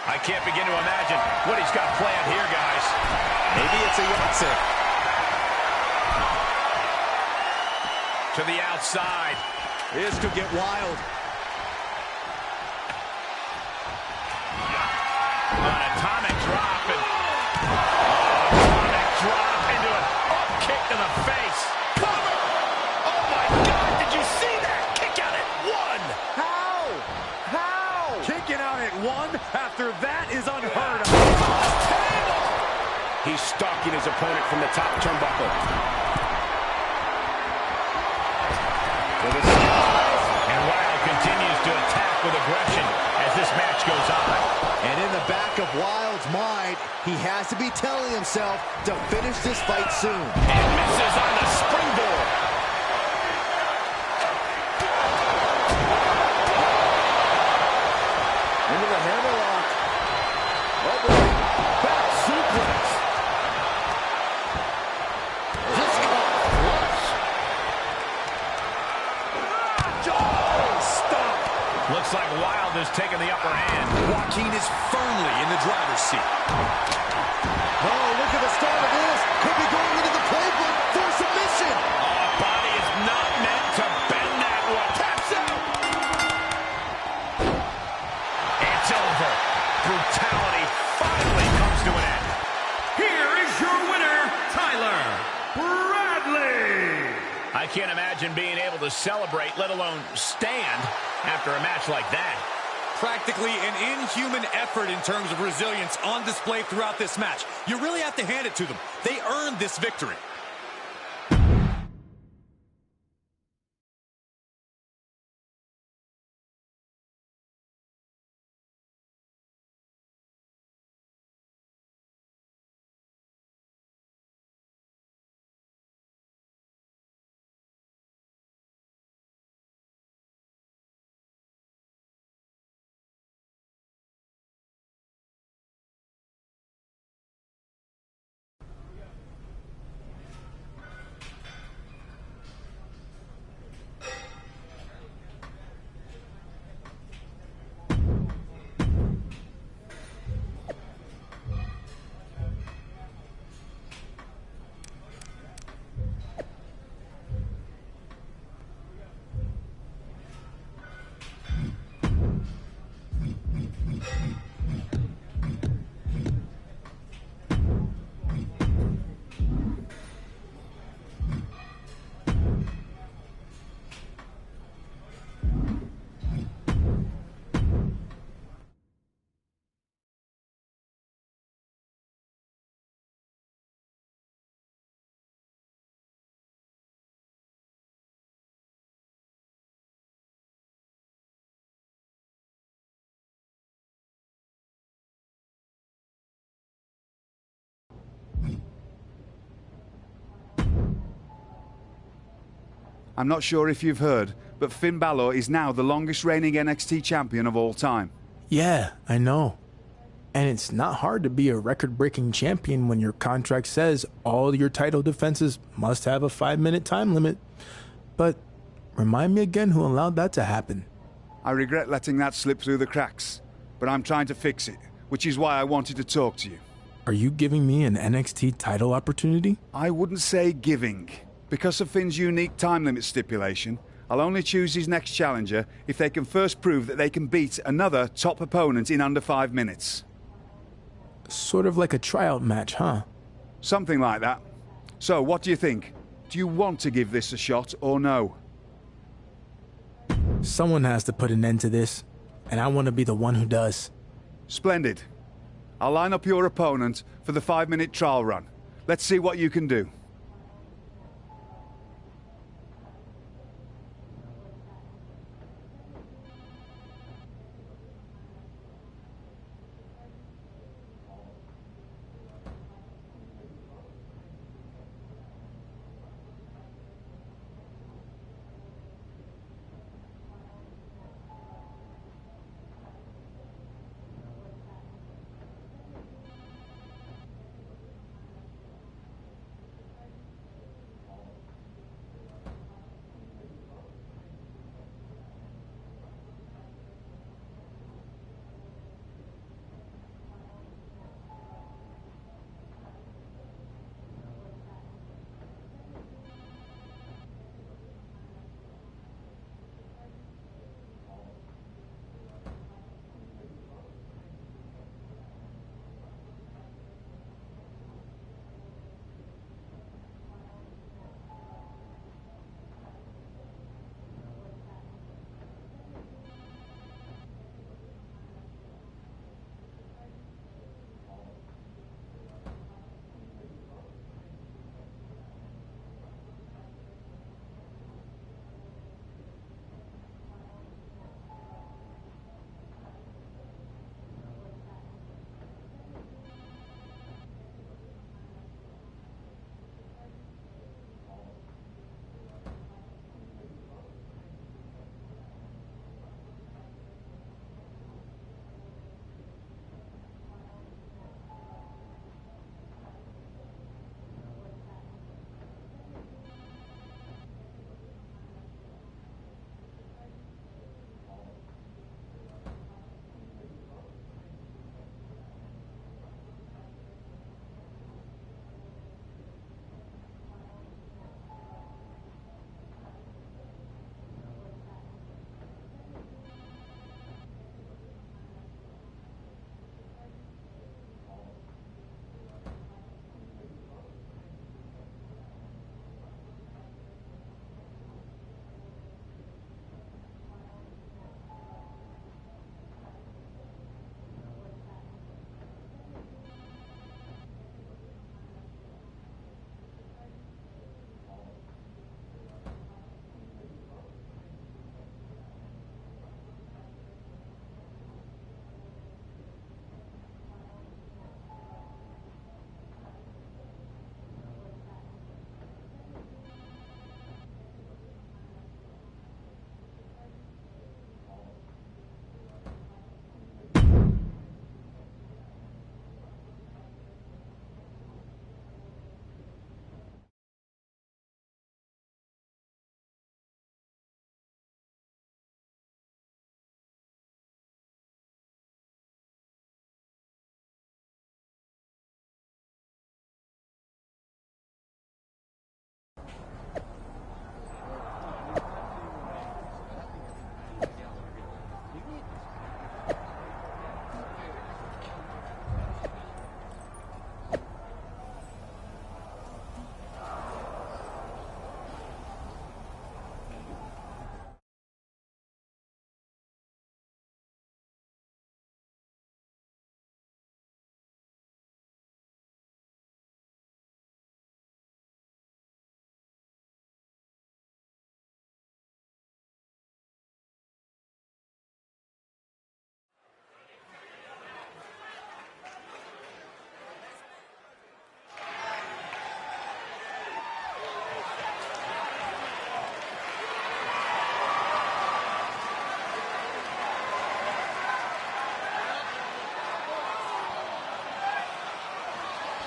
I can't begin to imagine what he's got planned here, guys. Maybe it's a Yahtzee. To the outside. This could get wild. An atomic drop. And atomic drop into an up kick to the face. Cover! Oh, my God. Did you see that? Kick out at one. How? How? Kicking out at one after that is unheard of. He's stalking his opponent from the top turnbuckle. And Wild continues to attack with aggression as this match goes on. And in the back of Wild's mind, he has to be telling himself to finish this fight soon. And misses on the springboard. Into the hammerlock. Oh, boy. Back suplex. Just caught flush. Stop. Looks like Wild has taken the upper hand. Joaquin is firmly in the driver's seat. Oh, look at the start of this. Could be going into the playbook for submission. Oh, a body is not meant to bend that one. Taps out. It's over. Brutality finally comes to an end. Here is your winner, Tyler Bradley. I can't imagine being able to celebrate, let alone stand, after a match like that. Practically an inhuman effort in terms of resilience on display throughout this match. You really have to hand it to them. They earned this victory. I'm not sure if you've heard, but Finn Balor is now the longest reigning NXT champion of all time. Yeah, I know. And it's not hard to be a record-breaking champion when your contract says all your title defenses must have a 5-minute time limit. But remind me again who allowed that to happen. I regret letting that slip through the cracks, but I'm trying to fix it, which is why I wanted to talk to you. Are you giving me an NXT title opportunity? I wouldn't say giving. Because of Finn's unique time limit stipulation, I'll only choose his next challenger if they can first prove that they can beat another top opponent in under 5 minutes. Sort of like a tryout match, huh? Something like that. So, what do you think? Do you want to give this a shot or no? Someone has to put an end to this, and I want to be the one who does. Splendid. I'll line up your opponent for the 5-minute trial run. Let's see what you can do.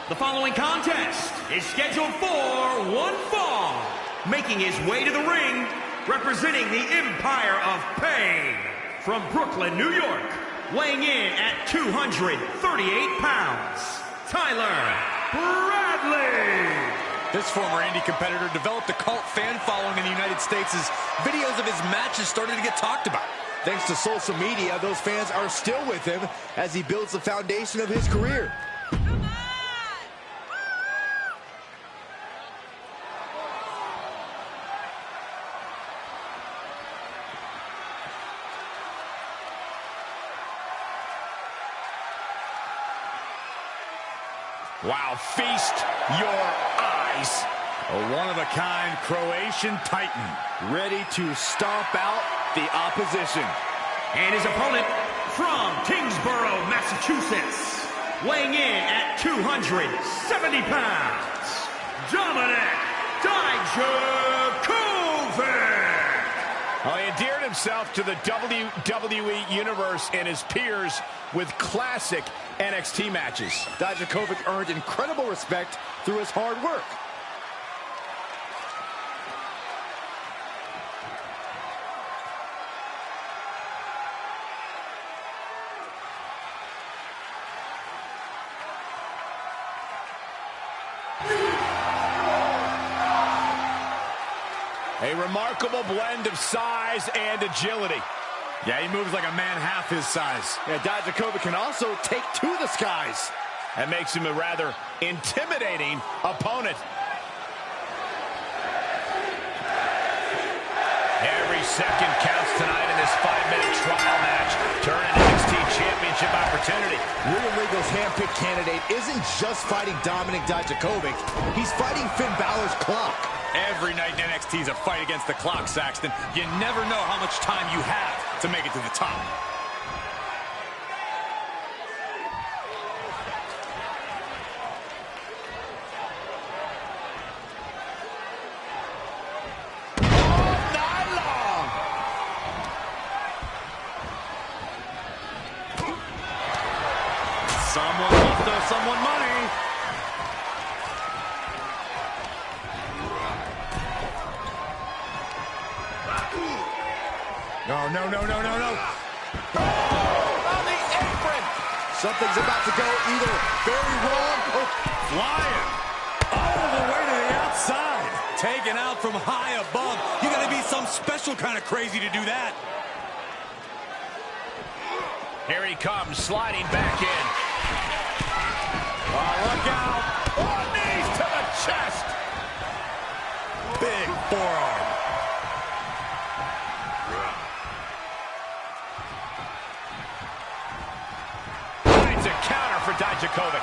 The following contest is scheduled for one fall. Making his way to the ring, representing the Empire of Pain, from Brooklyn, New York, weighing in at 238 pounds, Tyler Bradley. This former indie competitor developed a cult fan following in the United States as videos of his matches started to get talked about. Thanks to social media, those fans are still with him as he builds the foundation of his career. Wow, feast your eyes. A one-of-a-kind Croatian titan, ready to stomp out the opposition. And his opponent from Kingsborough, Massachusetts, weighing in at 270 pounds, Dominic Dijakovic. He endeared himself to the WWE Universe and his peers with classic NXT matches. Dijakovic earned incredible respect through his hard work. A remarkable blend of size and agility. Yeah, he moves like a man half his size. Yeah, Dijakovic can also take to the skies. That makes him a rather intimidating opponent. Every second counts tonight in this 5-minute trial match. Turn an NXT Championship opportunity. William Regal's handpicked candidate isn't just fighting Dominic Dijakovic. He's fighting Finn Balor's clock. Every night in NXT is a fight against the clock, Saxton. You never know how much time you have to make it to the top. All night long. Someone must owe someone money. No. Oh, on the apron. Something's about to go either very wrong or Flying. All the way to the outside. Taken out from high above. You gotta be some special kind of crazy to do that. Here he comes, sliding back in. Oh, look out. Oh, knees to the chest. Big forearm. Finds a counter for Dijakovic.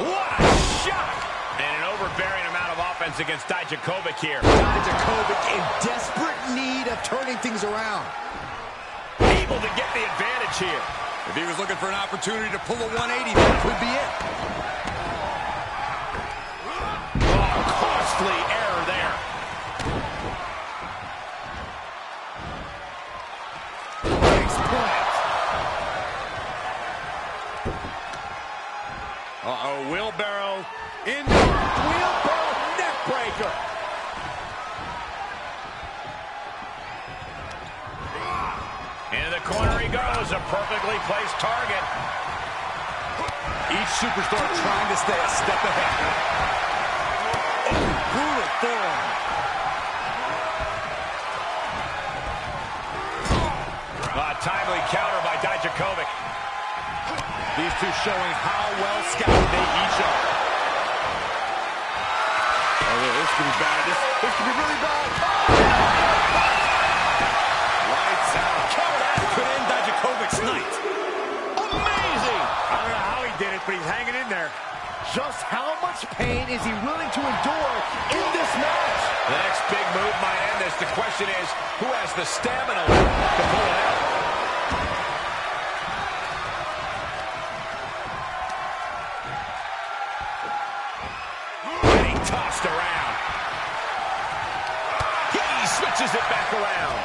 What a shot! And an overbearing amount of offense against Dijakovic here. Dijakovic in desperate need of turning things around. Able to get the advantage here. If he was looking for an opportunity to pull a 180, that could be it. Oh, costly error there. Nice point. Uh-oh, wheelbarrow. Wheelbarrow neck breaker. Into the corner he goes, a perfectly placed target. Each superstar trying to stay a step ahead. Oh, brutal forearm. A timely counter by Dijakovic. These two showing how well scouted they each are. Oh, yeah, this could be bad. This could be really bad. Lights out. That could end Dijakovic's night. Amazing! I don't know how he did it, but he's hanging in there. Just how much pain is he willing to endure in this match? The next big move might end this. The question is, who has the stamina to pull it out? Getting tossed around. He switches it back around.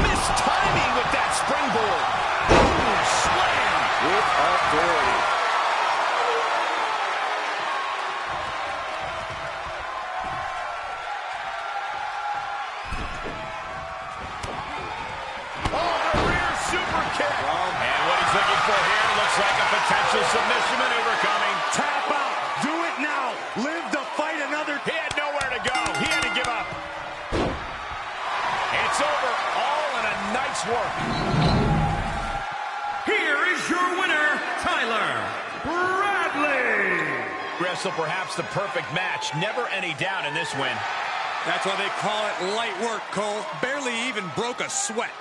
Missed timing with that spring. springboard. Boom, slam with authority. Looking for here, looks like a potential submission maneuver coming. Tap out, do it now. Live to fight another. He had nowhere to go. He had to give up. It's over, all in a night's work. Here is your winner, Tyler Bradley. Wrestle perhaps the perfect match. Never any doubt in this win. That's why they call it light work, Cole. Barely even broke a sweat.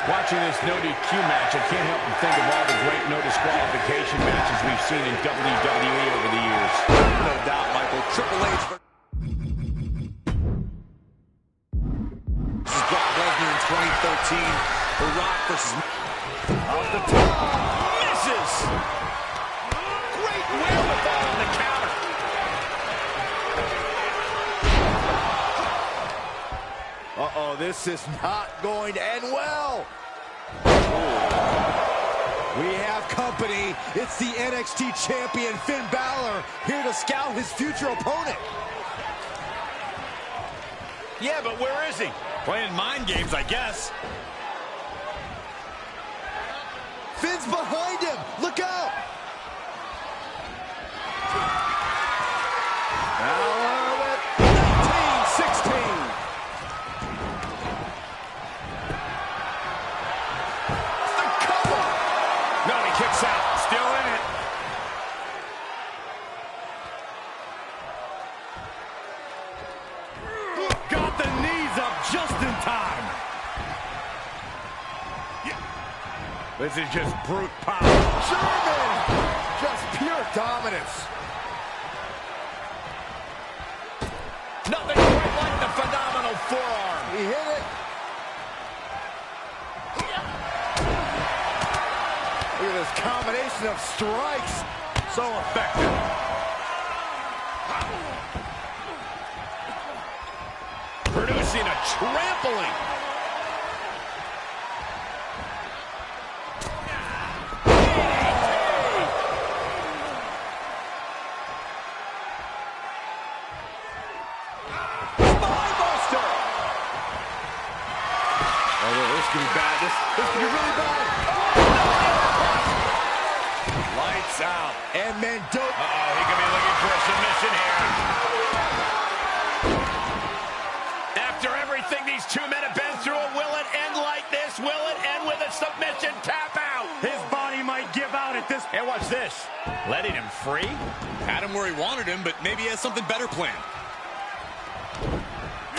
Watching this no DQ match, I can't help but think of all the great no disqualification matches we've seen in WWE over the years. No doubt, Michael. Triple H. This is Brock Lesnar in 2013. The Rock versus... Off the top. Misses! Great wherewithal on the counter. Uh-oh, this is not going to end well. We have company. It's the NXT champion, Finn Balor, here to scout his future opponent. Yeah, but where is he? Playing mind games, I guess. Finn's behind him. Look out. Balor with 19-16. Kicks out, still in it. Got the knees up just in time. This is just brute power. German! Just pure dominance. Nothing quite like the phenomenal forearm. He hit it. Look at this combination of strikes. So effective. Producing a trampling. Spinebuster. Oh, this could be bad. This could be really bad. Lights out. And Mendoza. Uh-oh, he could be looking for a submission here. After everything these two men have been through, will it end like this? Will it end with a submission tap out? His body might give out at this. And what's this? Letting him free? Had him where he wanted him, but maybe he has something better planned.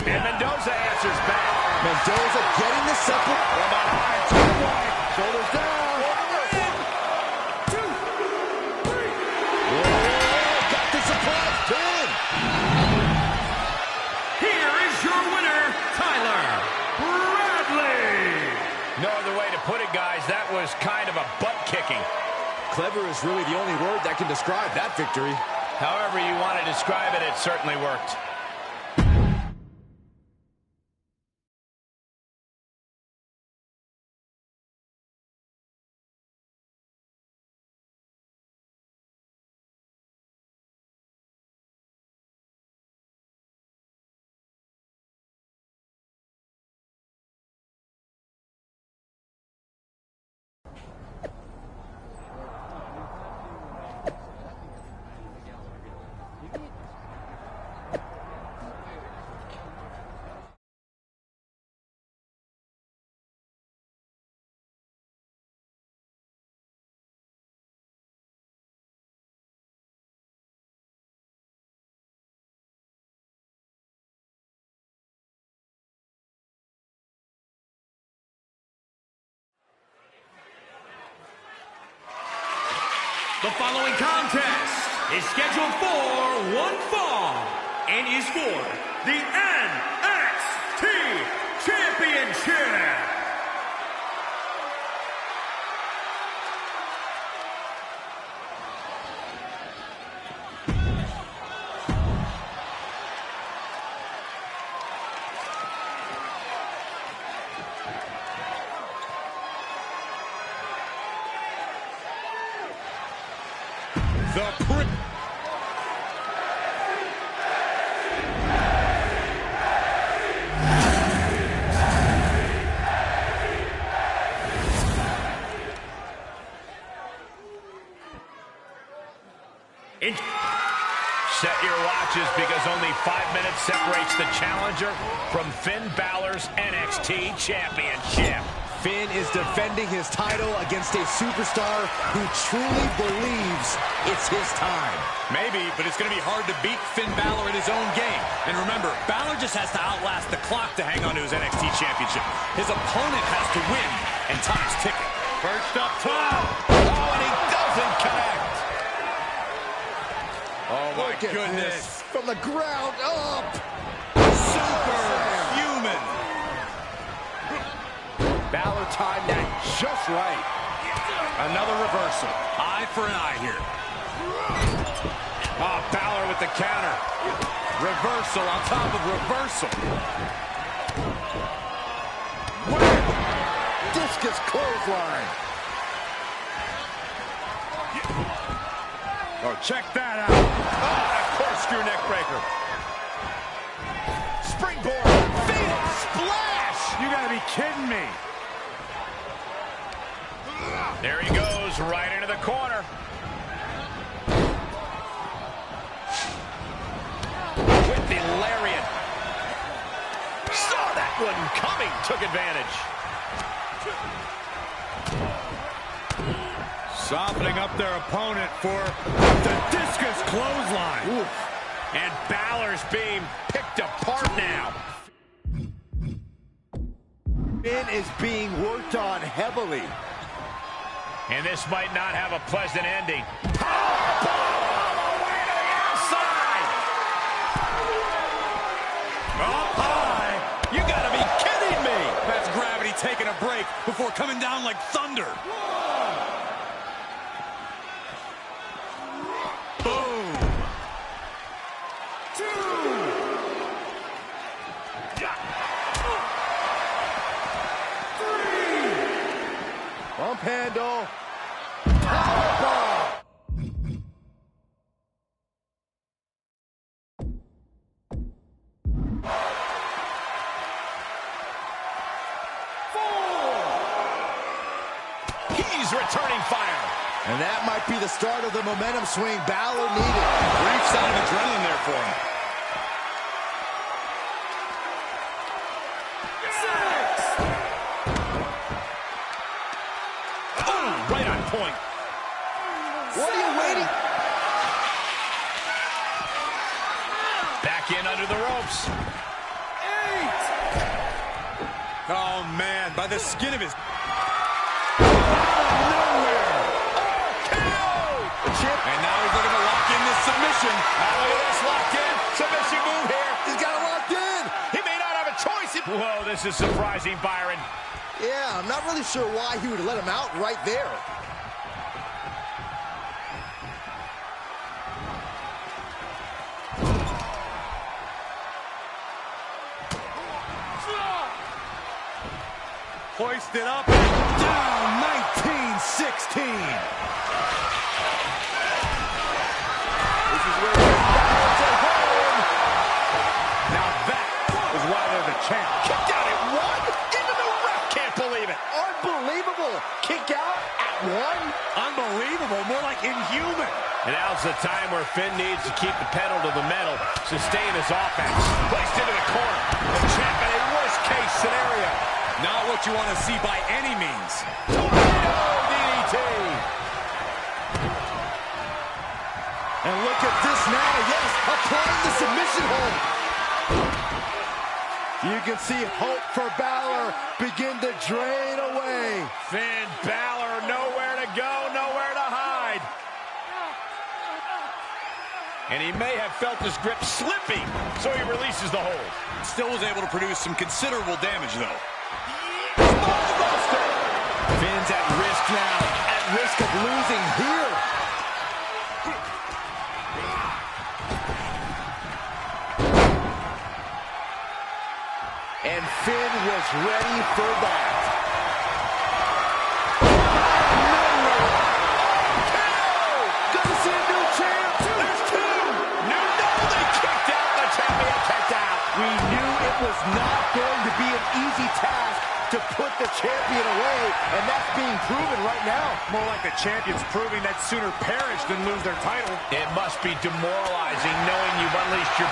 And Mendoza answers back. Mendoza getting the separate. From behind, Shoulders down. Put it, guys, that was kind of a butt kicking. Clever is really the only word that can describe that victory. However you want to describe it, it certainly worked. The following contest is scheduled for one fall and is for the NXT Championship. Set your watches because only 5 minutes separates the challenger from Finn Balor's NXT Championship. Finn is defending his title against a superstar who truly believes it's his time. Maybe, but it's going to be hard to beat Finn Balor in his own game. And remember, Balor just has to outlast the clock to hang on to his NXT Championship. His opponent has to win, and time's ticking. First up top. Oh, and he doesn't connect. Oh, my Look at goodness. this. From the ground up. Superhuman. Balor timed that just right. Another reversal. Eye for an eye here. Oh, Balor with the counter. Reversal on top of reversal. Discus clothesline. Oh, check that out. Oh, that corkscrew neck breaker. Springboard. Phoenix splash. You gotta be kidding me. There he goes, right into the corner. With the lariat. Saw that one coming, took advantage. Softening up their opponent for the discus clothesline. Ooh. And Balor's being picked apart now. Finn is being worked on heavily. And this might not have a pleasant ending. Powerbomb all the way to the outside. Up high. You gotta be kidding me. That's gravity taking a break before coming down like thunder. Boom. 2. Bump handle. Powerbomb. He's returning fire. And that might be the start of the momentum swing Balor needed. Brief sign of adrenaline there for him. 6. Oh, right on point. What are you waiting? Back in under the ropes. 8. Oh, man, by the skin of his... And now he's looking to lock in this submission. Look at this, locked in. Submission move here. He's got it locked in. He may not have a choice. Whoa, this is surprising, Byron. Yeah, I'm not really sure why he would let him out right there. Hoisted up and down, 1916. This is where he's back at home. Now that is why they're the champ. Kicked out at 1. Even the ref can't believe it. Unbelievable. Kick out at 1. Unbelievable, more like inhuman. And now's the time where Finn needs to keep the pedal to the metal, sustain his offense. Placed into the corner. The champ in a worst-case scenario. Not what you want to see by any means. Tornado DDT. And look at this now. Yes, applying the submission hold. You can see hope for Balor begin to drain away. Finn Balor, nowhere to go, nowhere to hide. And he may have felt his grip slipping, so he releases the hold. Still was able to produce some considerable damage, though. Finn's at risk now, at risk of losing here. And Finn was ready for that. Gonna see a new champ. There's two. No, they kicked out. The champion kicked out. We knew it was not going to be an easy task to put the champion away, and that's being proven right now. More like the champion's proving that sooner perish than lose their title. It must be demoralizing knowing you've unleashed your...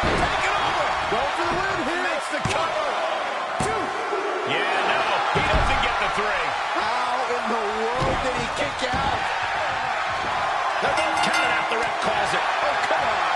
Take it over. Go for the win here. Makes the cover. Two. Yeah, no, he doesn't get the three. How in the world did he kick out? They're both counted out. The ref calls it. Oh, come on.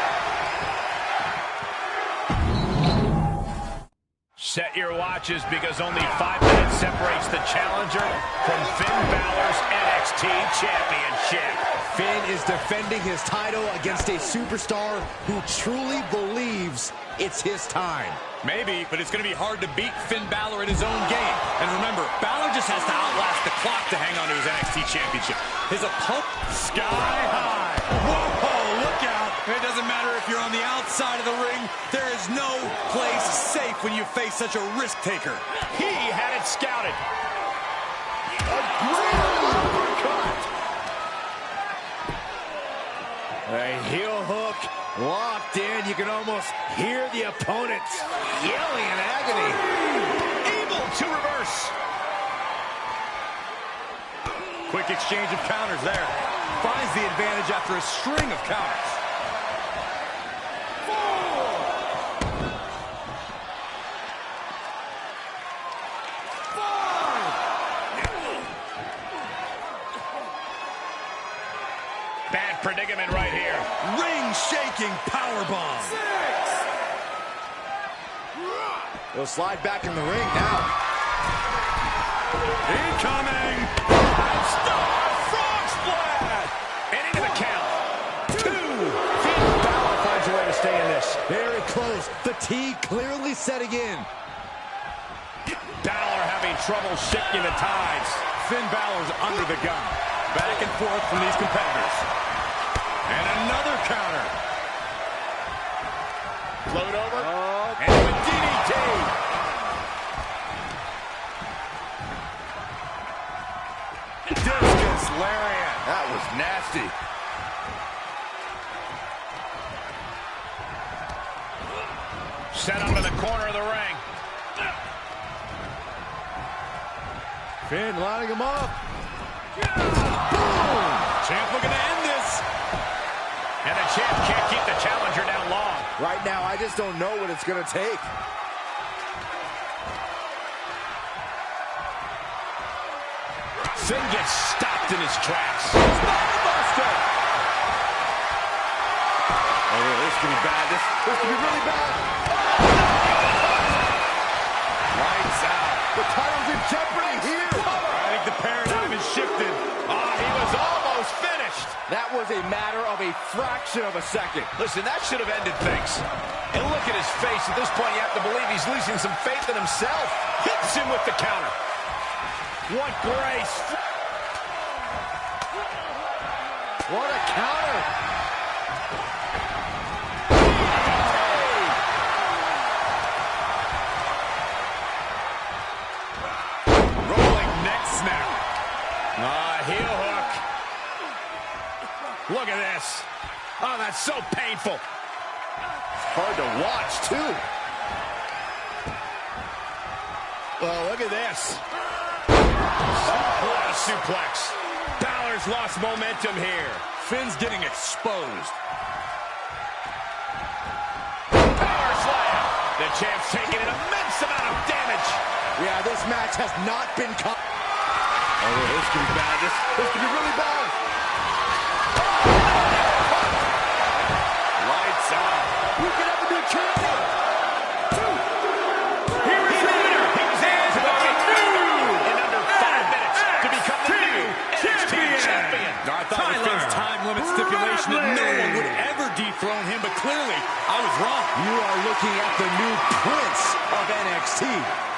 Set your watches because only 5 minutes separates the challenger from Finn Balor's NXT Championship. Finn is defending his title against a superstar who truly believes it's his time. Maybe, but it's going to be hard to beat Finn Balor in his own game. And remember, Balor just has to outlast the clock to hang on to his NXT Championship. His opponent, sky high. Whoa, look out. It doesn't matter if you're on the outside of the ring. There is no place safe when you face such a risk taker. He had it scouted. A great uppercut. A heel hook locked in. You can almost hear the opponent yelling in agony. Able to reverse. Quick exchange of counters there. Finds the advantage after a string of counters. Bad predicament right here. Ring-shaking powerbomb. He'll slide back in the ring now. Incoming. Five-star frog splash. And into the count. 2. Finn Balor finds a way to stay in this. Very close. Fatigue clearly setting in. Balor having trouble shifting the tides. Finn Balor's under the gun. Back and forth from these competitors. And another counter. Float over. And with DDT. Discus lariat. That was nasty. Set up in the corner of the ring. Finn lining him up. Champ looking to end this. And the champ can't keep the challenger down long. Right now, I just don't know what it's going to take. Finn gets stopped in his tracks. Buster. Oh, this could be bad. This could be really bad. Lights out. The title's in jeopardy here. I think the paradigm has shifted. He was almost finished. That was a matter of a fraction of a second. Listen, that should have ended things. And look at his face. At this point, you have to believe he's losing some faith in himself. Hits him with the counter. What grace. What a counter. Rolling neck snap. Heel hook. Look at this. Oh, that's so painful. Hard to watch, too. Oh, look at this. What a suplex. Balor's lost momentum here. Finn's getting exposed. Power slam. The champ's taking an immense amount of damage. Yeah, this match has not been cut. Oh, this could be bad. This could be really bad. Lights out. We could have a new champion. Here is the winner. He's in to the in under 5 minutes to become the new NXT champion. I thought with Finn's time limit stipulation that no one would ever defeat wrong. You are looking at the new Prince of NXT.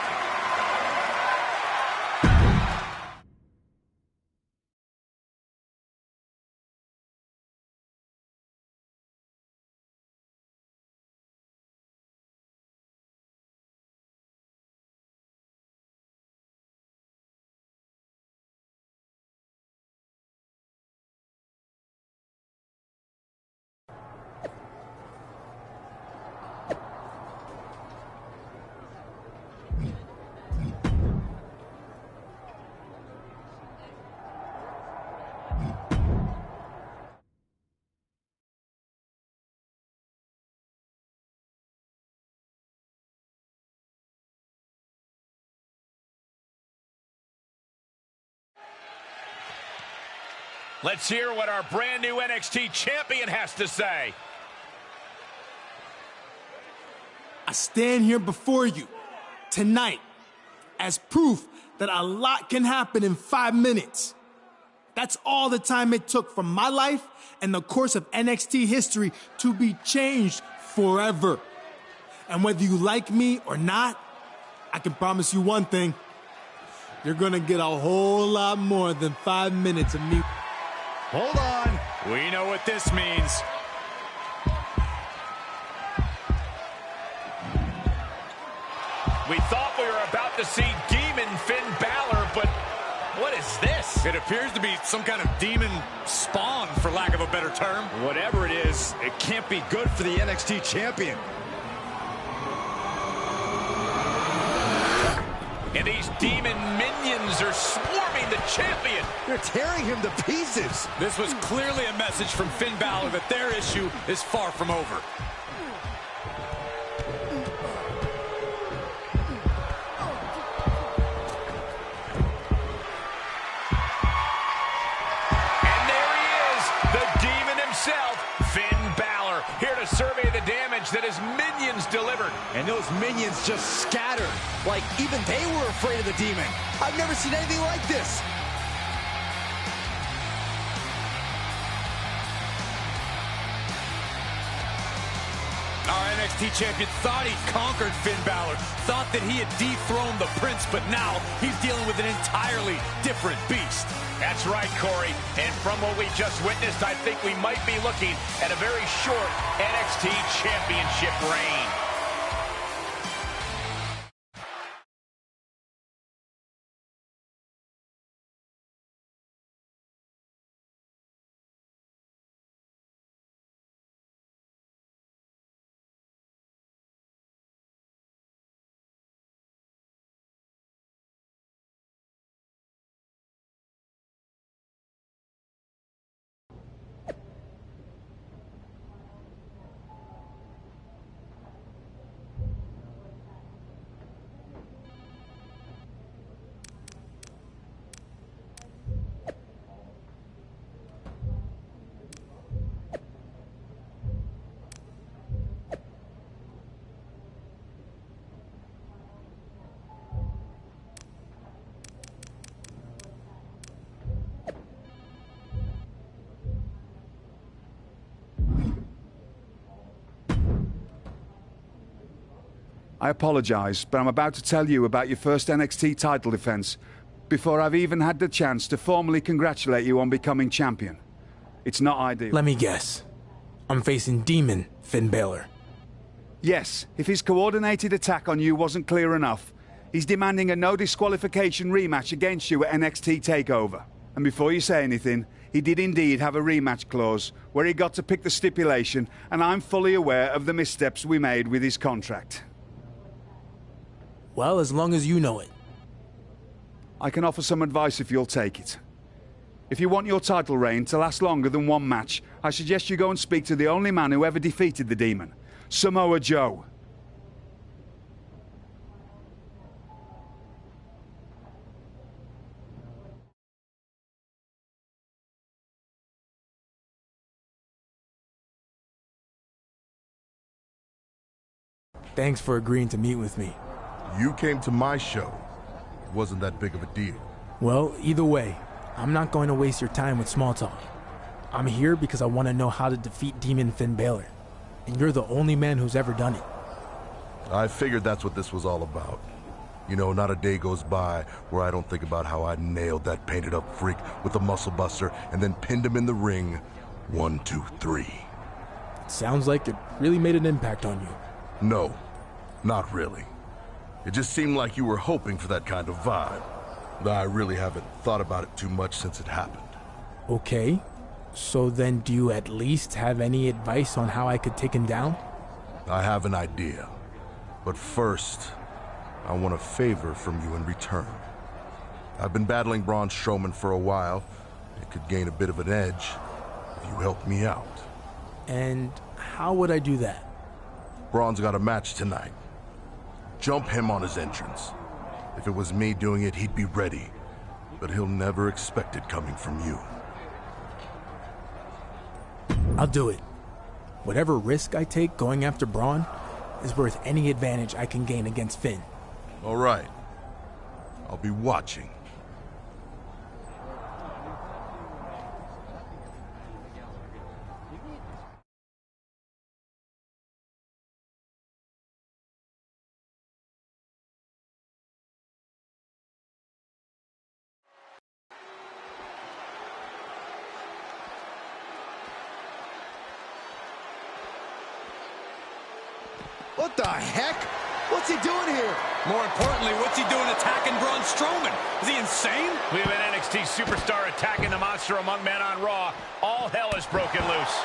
Let's hear what our brand new NXT champion has to say. I stand here before you tonight as proof that a lot can happen in 5 minutes. That's all the time it took for my life and the course of NXT history to be changed forever. And whether you like me or not, I can promise you one thing. You're gonna get a whole lot more than 5 minutes of me. Hold on. We know what this means. We thought we were about to see Demon Finn Balor, but what is this? It appears to be some kind of demon spawn, for lack of a better term. Whatever it is, it can't be good for the NXT champion. And these demon minions are swarming the champion. They're tearing him to pieces. This was clearly a message from Finn Balor that their issue is far from over. And there he is, the demon himself, Finn Balor, here to survey the damage that his minions delivered. And those minions just scattered, like even they were afraid of the demon. I've never seen anything like this. Our NXT champion thought he'd conquered Finn Balor, thought that he had dethroned the Prince, but now he's dealing with an entirely different beast. That's right, Corey. And from what we just witnessed, I think we might be looking at a very short NXT championship reign. I apologize, but I'm about to tell you about your first NXT title defense before I've even had the chance to formally congratulate you on becoming champion. It's not ideal. Let me guess. I'm facing Demon Finn Balor. Yes, if his coordinated attack on you wasn't clear enough, he's demanding a no disqualification rematch against you at NXT TakeOver. And before you say anything, he did indeed have a rematch clause where he got to pick the stipulation, and I'm fully aware of the missteps we made with his contract. Well, as long as you know it. I can offer some advice if you'll take it. If you want your title reign to last longer than one match, I suggest you go and speak to the only man who ever defeated the Demon, Samoa Joe. Thanks for agreeing to meet with me. You came to my show. It wasn't that big of a deal. Well, either way, I'm not going to waste your time with small talk. I'm here because I want to know how to defeat Demon Finn Balor. and you're the only man who's ever done it. I figured that's what this was all about. You know, not a day goes by where I don't think about how I nailed that painted-up freak with a muscle buster and then pinned him in the ring. 1, 2, 3. It sounds like it really made an impact on you. No, not really. It just seemed like you were hoping for that kind of vibe. I really haven't thought about it too much since it happened. Okay, so then do you at least have any advice on how I could take him down? I have an idea. But first, I want a favor from you in return. I've been battling Braun Strowman for a while. It could gain a bit of an edge if you help me out. And how would I do that? Braun's got a match tonight. Jump him on his entrance. If it was me doing it, he'd be ready. But he'll never expect it coming from you. I'll do it. Whatever risk I take going after Braun is worth any advantage I can gain against Finn. All right. I'll be watching. What the heck? What's he doing here? More importantly, what's he doing attacking Braun Strowman? Is he insane? We have an NXT superstar attacking the monster among men on Raw. All hell is broken loose.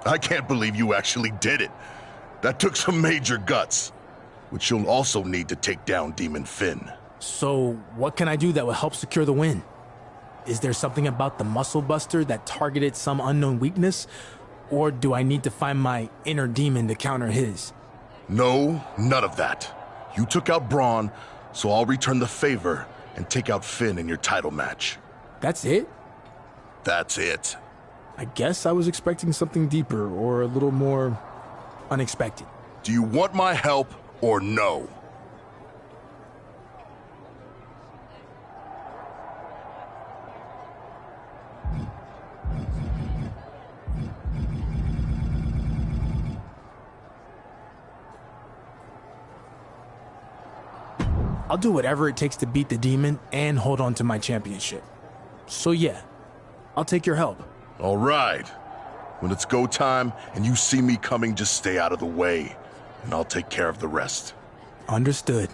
I can't believe you actually did it. That took some major guts, which you'll also need to take down Demon Finn. So what can I do that will help secure the win? Is there something about the muscle buster that targeted some unknown weakness? Or do I need to find my inner demon to counter his? No, none of that. You took out Braun, so I'll return the favor and take out Finn in your title match. That's it? That's it. I guess I was expecting something deeper or a little more unexpected. Do you want my help or no? I'll do whatever it takes to beat the demon and hold on to my championship. So yeah, I'll take your help. All right. When it's go time and you see me coming, just stay out of the way, and I'll take care of the rest. Understood.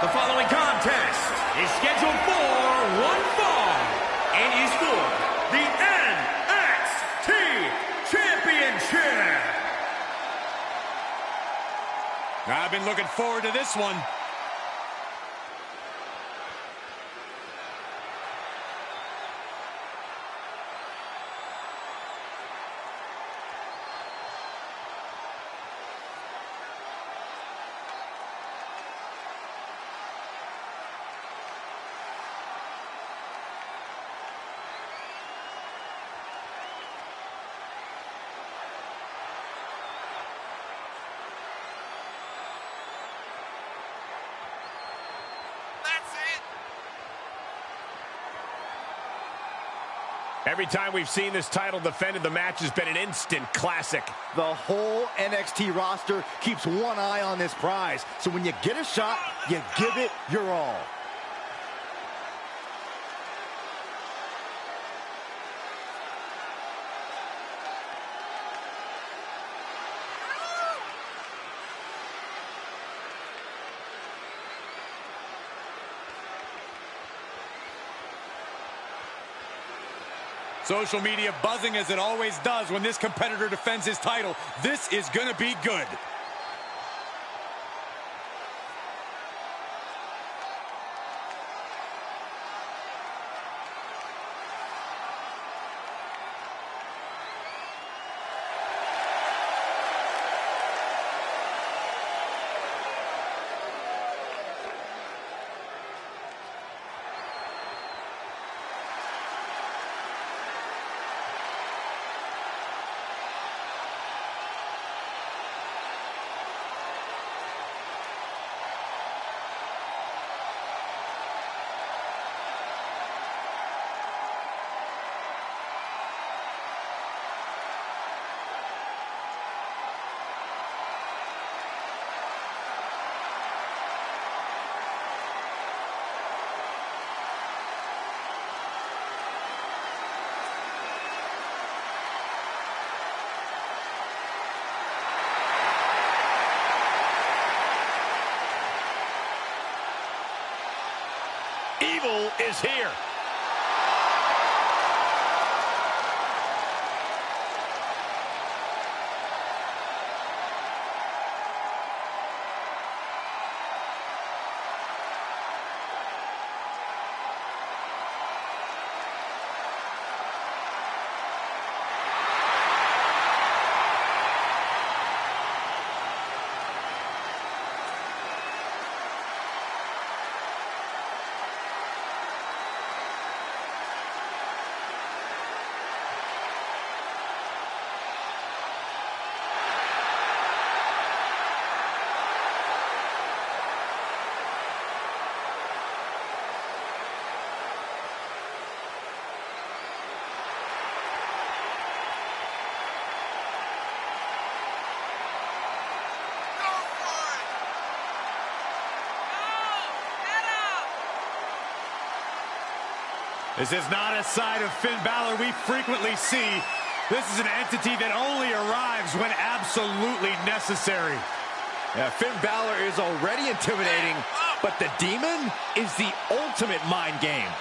The following contest is scheduled for one fall and is for the NXT Championship. I've been looking forward to this one. Every time we've seen this title defended, the match has been an instant classic. The whole NXT roster keeps one eye on this prize. So when you get a shot, you give it your all. Social media buzzing as it always does when this competitor defends his title. This is going to be good. Evil is here. This is not a side of Finn Balor we frequently see. This is an entity that only arrives when absolutely necessary. Yeah, Finn Balor is already intimidating, but the Demon is the ultimate mind game.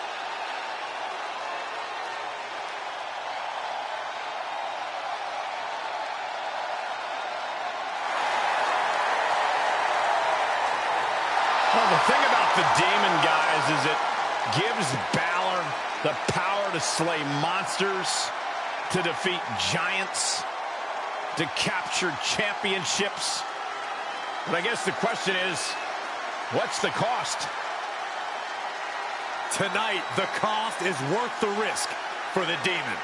Well, the thing about the Demon, guys, is it gives Balor the power to slay monsters, to defeat giants, to capture championships. But I guess the question is, what's the cost? Tonight, the cost is worth the risk for the Demon.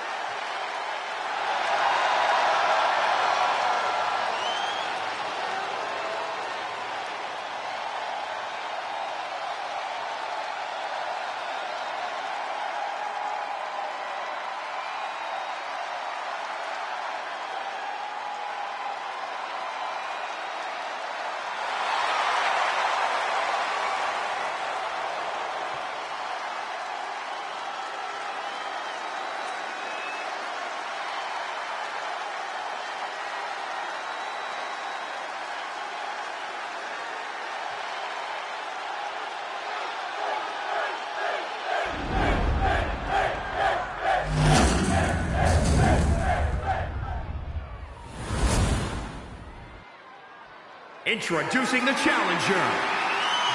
Introducing the challenger,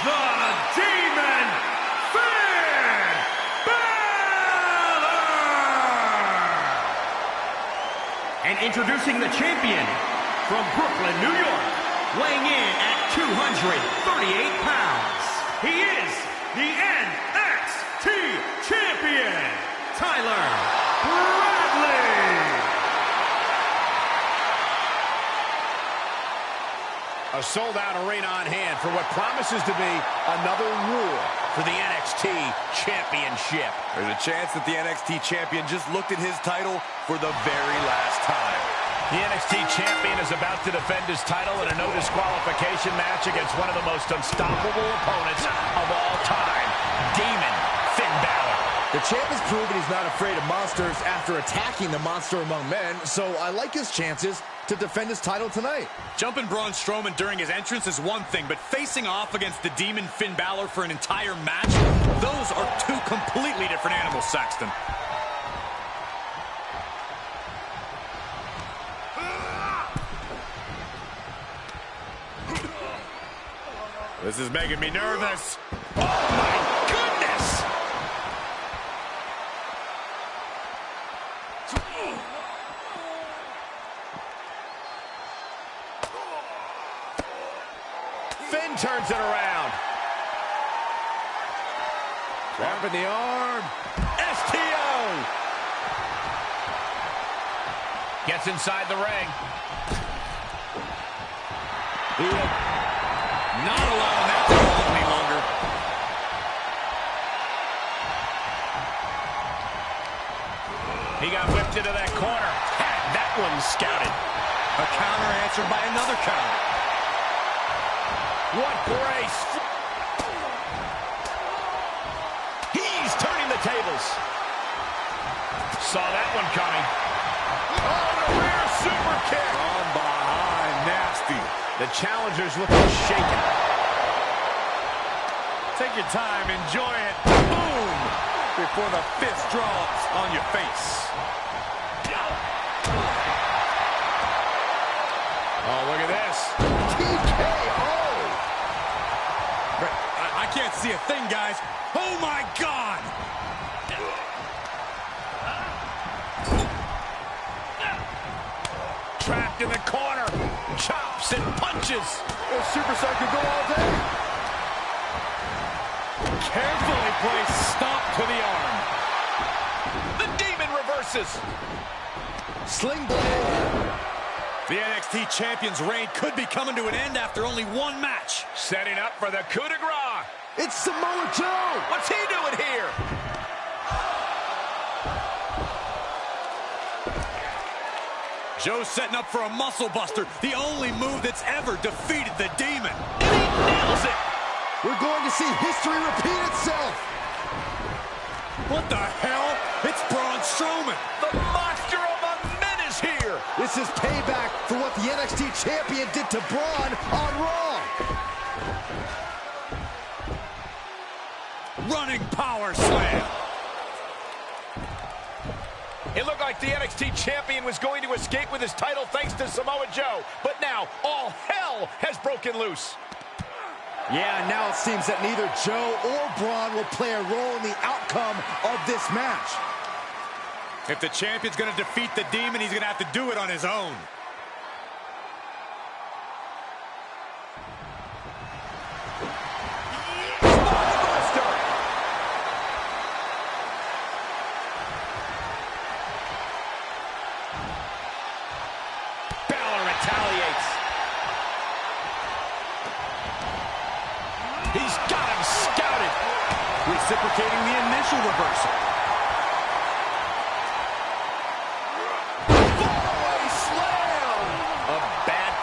the Demon Finn Balor! And introducing the champion from Brooklyn, New York, weighing in at 238 pounds. He is the NXT champion, Tyler Bradley! A sold-out arena on hand for what promises to be another war for the NXT Championship. There's a chance that the NXT Champion just looked at his title for the very last time. The NXT Champion is about to defend his title in a no disqualification match against one of the most unstoppable opponents of all time, Demon Finn Balor. The champ has proven he's not afraid of monsters after attacking the monster among men, so I like his chances to defend his title tonight. Jumping Braun Strowman during his entrance is one thing, but facing off against the Demon Finn Balor for an entire match, those are two completely different animals, Saxton. This is making me nervous. Oh, my goodness! Finn turns it around. Trapping the arm. STO! Gets inside the ring. Not allowing that to hold any longer. He got whipped into that corner. Had that one scouted. A counter answered by another counter. What brace! He's turning the tables. Saw that one coming. Oh, the rear super kick. From behind, nasty. The challenger's looking shaken. Take your time, enjoy it. Boom! Before the fist drops on your face. Oh, look at this. TKO! I can't see a thing, guys. Oh, my God! Trapped in the corner. Chops and punches. The superstar could go all day. Carefully placed stop to the arm. The Demon reverses. Sling blade. The NXT Champion's reign could be coming to an end after only one match. Setting up for the coup de grace. It's Samoa Joe. What's he doing here? Joe's setting up for a muscle buster, the only move that's ever defeated the Demon. And he nails it. We're going to see history repeat itself. What the hell? It's Braun Strowman. The monster among men is here. This is payback for what the NXT Champion did to Braun on Raw. Running power slam. It looked like the NXT Champion was going to escape with his title thanks to Samoa Joe. But now, all hell has broken loose. Yeah, now it seems that neither Joe or Braun will play a role in the outcome of this match. If the champion's going to defeat the Demon, he's going to have to do it on his own. Balor retaliates. He's got him scouted. Reciprocating the initial reversal.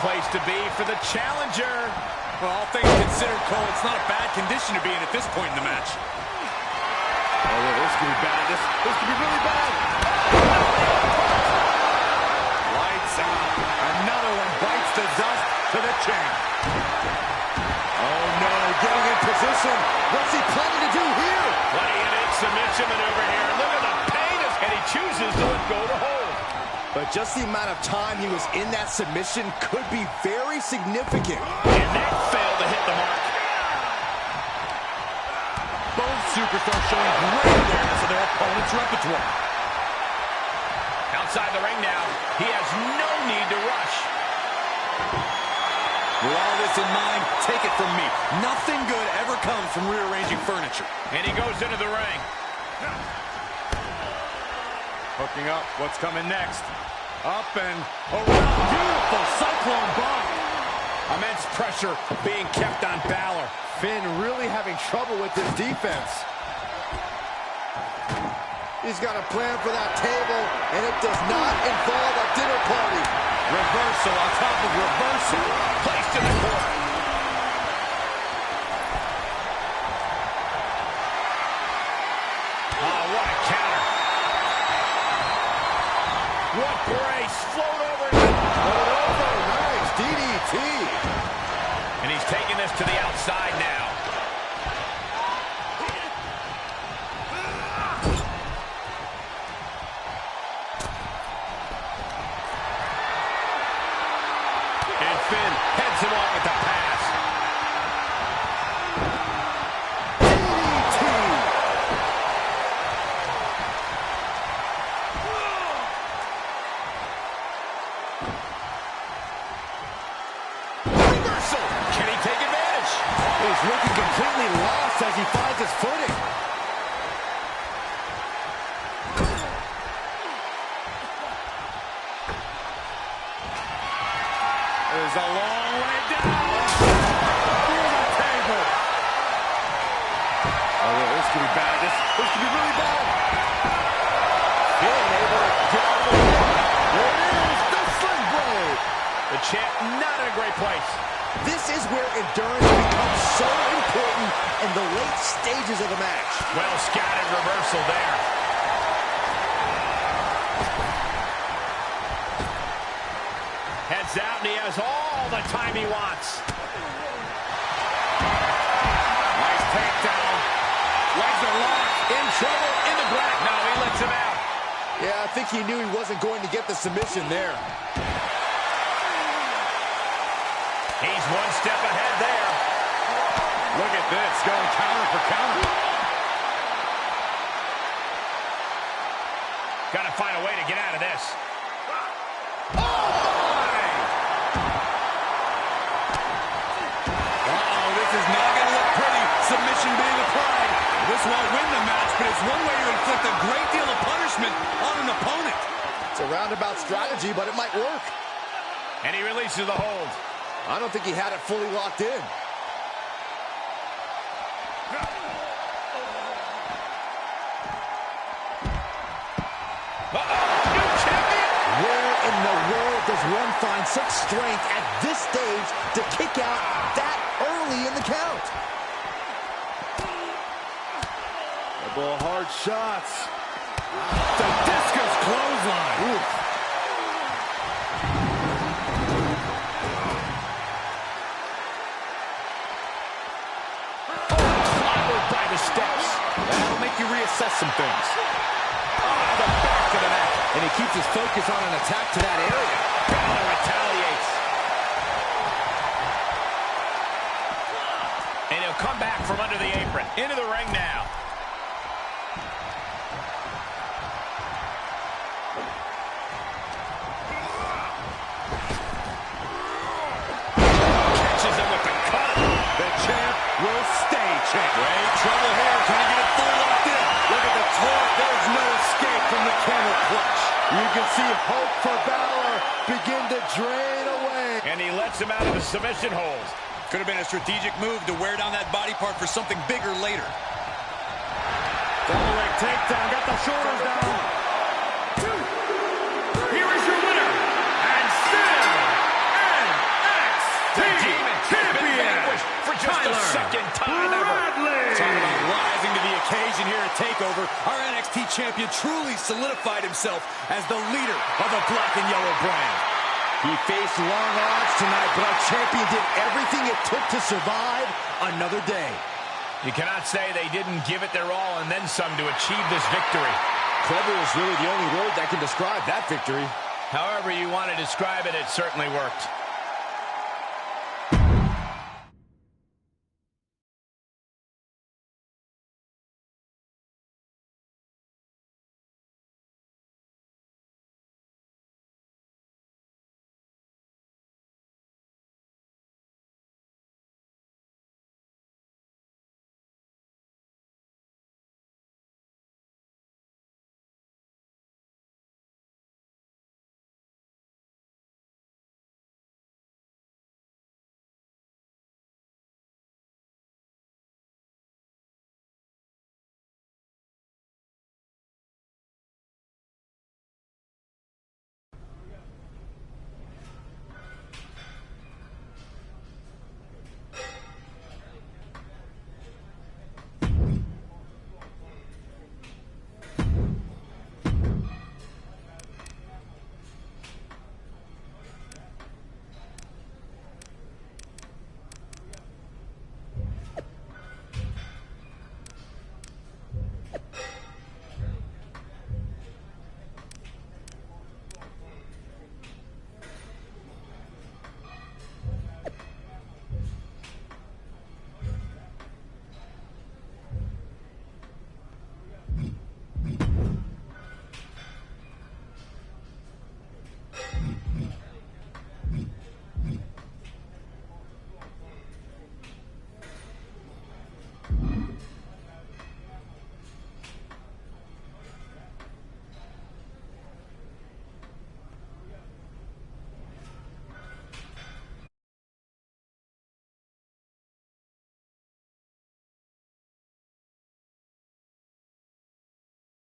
Place to be for the challenger. Well, all things considered, Cole, it's not a bad condition to be in at this point in the match. Oh, yeah, this could be bad. This could be really bad. Lights out. Another one bites the dust to the chin. Oh, no, getting in position. What's he planning to do here? Playing an submission maneuver here. Look at the pain, and he chooses to let go to hold. But just the amount of time he was in that submission could be very significant. And that failed to hit the mark. Both superstars showing great awareness of their opponent's repertoire. Outside the ring now, he has no need to rush. With all this in mind, take it from me. Nothing good ever comes from rearranging furniture. And he goes into the ring. Hooking up, what's coming next? Up and around. Beautiful cyclone bomb. Immense pressure being kept on Balor. Finn really having trouble with his defense. He's got a plan for that table, and it does not involve a dinner party. Reversal on top of reversal. Placed in the corner. Oh, what a counter. What brace. Float over. Nice DDT. And he's taking this to the outside now. And Finn heads him off with the pass. looking completely lost as he finds his footing. There's a long way down. Through the table. Oh, this could be bad. This could be really bad. Being able to get out of the way. There it is, the sling blade. The champ not in a great place. This is where endurance becomes so important in the late stages of the match. Well scattered reversal there. Heads out, and he has all the time he wants. Nice takedown. Legs are locked. In trouble. In the ground. No, he lets him out. Yeah, I think he knew he wasn't going to get the submission there. He's one step ahead there. Look at this, going counter for counter. Got to find a way to get out of this. Oh, my! Uh-oh, this is not going to look pretty. Submission being applied. This won't win the match, but it's one way to inflict a great deal of punishment on an opponent. It's a roundabout strategy, but it might work. And he releases the hold. I don't think he had it fully locked in. New champion! Where in the world does one find such strength at this stage to kick out that early in the count? Couple hard shots. The discus clothesline. Oof. Steps. That'll make you reassess some things. Oh, the back of the neck. And he keeps his focus on an attack to that area. Balor retaliates. And he'll come back from under the apron. Into the ring now. Catches him with the cut. The champ will stay champ. Great trouble here. Can he get it fully locked in? Look at the torque. There's no escape from the camel clutch. You can see hope for Balor begin to drain away. And he lets him out of the submission hold. Could have been a strategic move to wear down that body part for something bigger later. Double leg takedown. Got the shoulders down. Here is your winner. And still NXT Champion. For just the second time ever. Talking about rising to the occasion here at TakeOver, our NXT champion truly solidified himself as the leader of the black and yellow brand. He faced long odds tonight, but our champion did everything it took to survive another day. You cannot say they didn't give it their all and then some to achieve this victory. Clever is really the only word that can describe that victory. However you want to describe it, it certainly worked.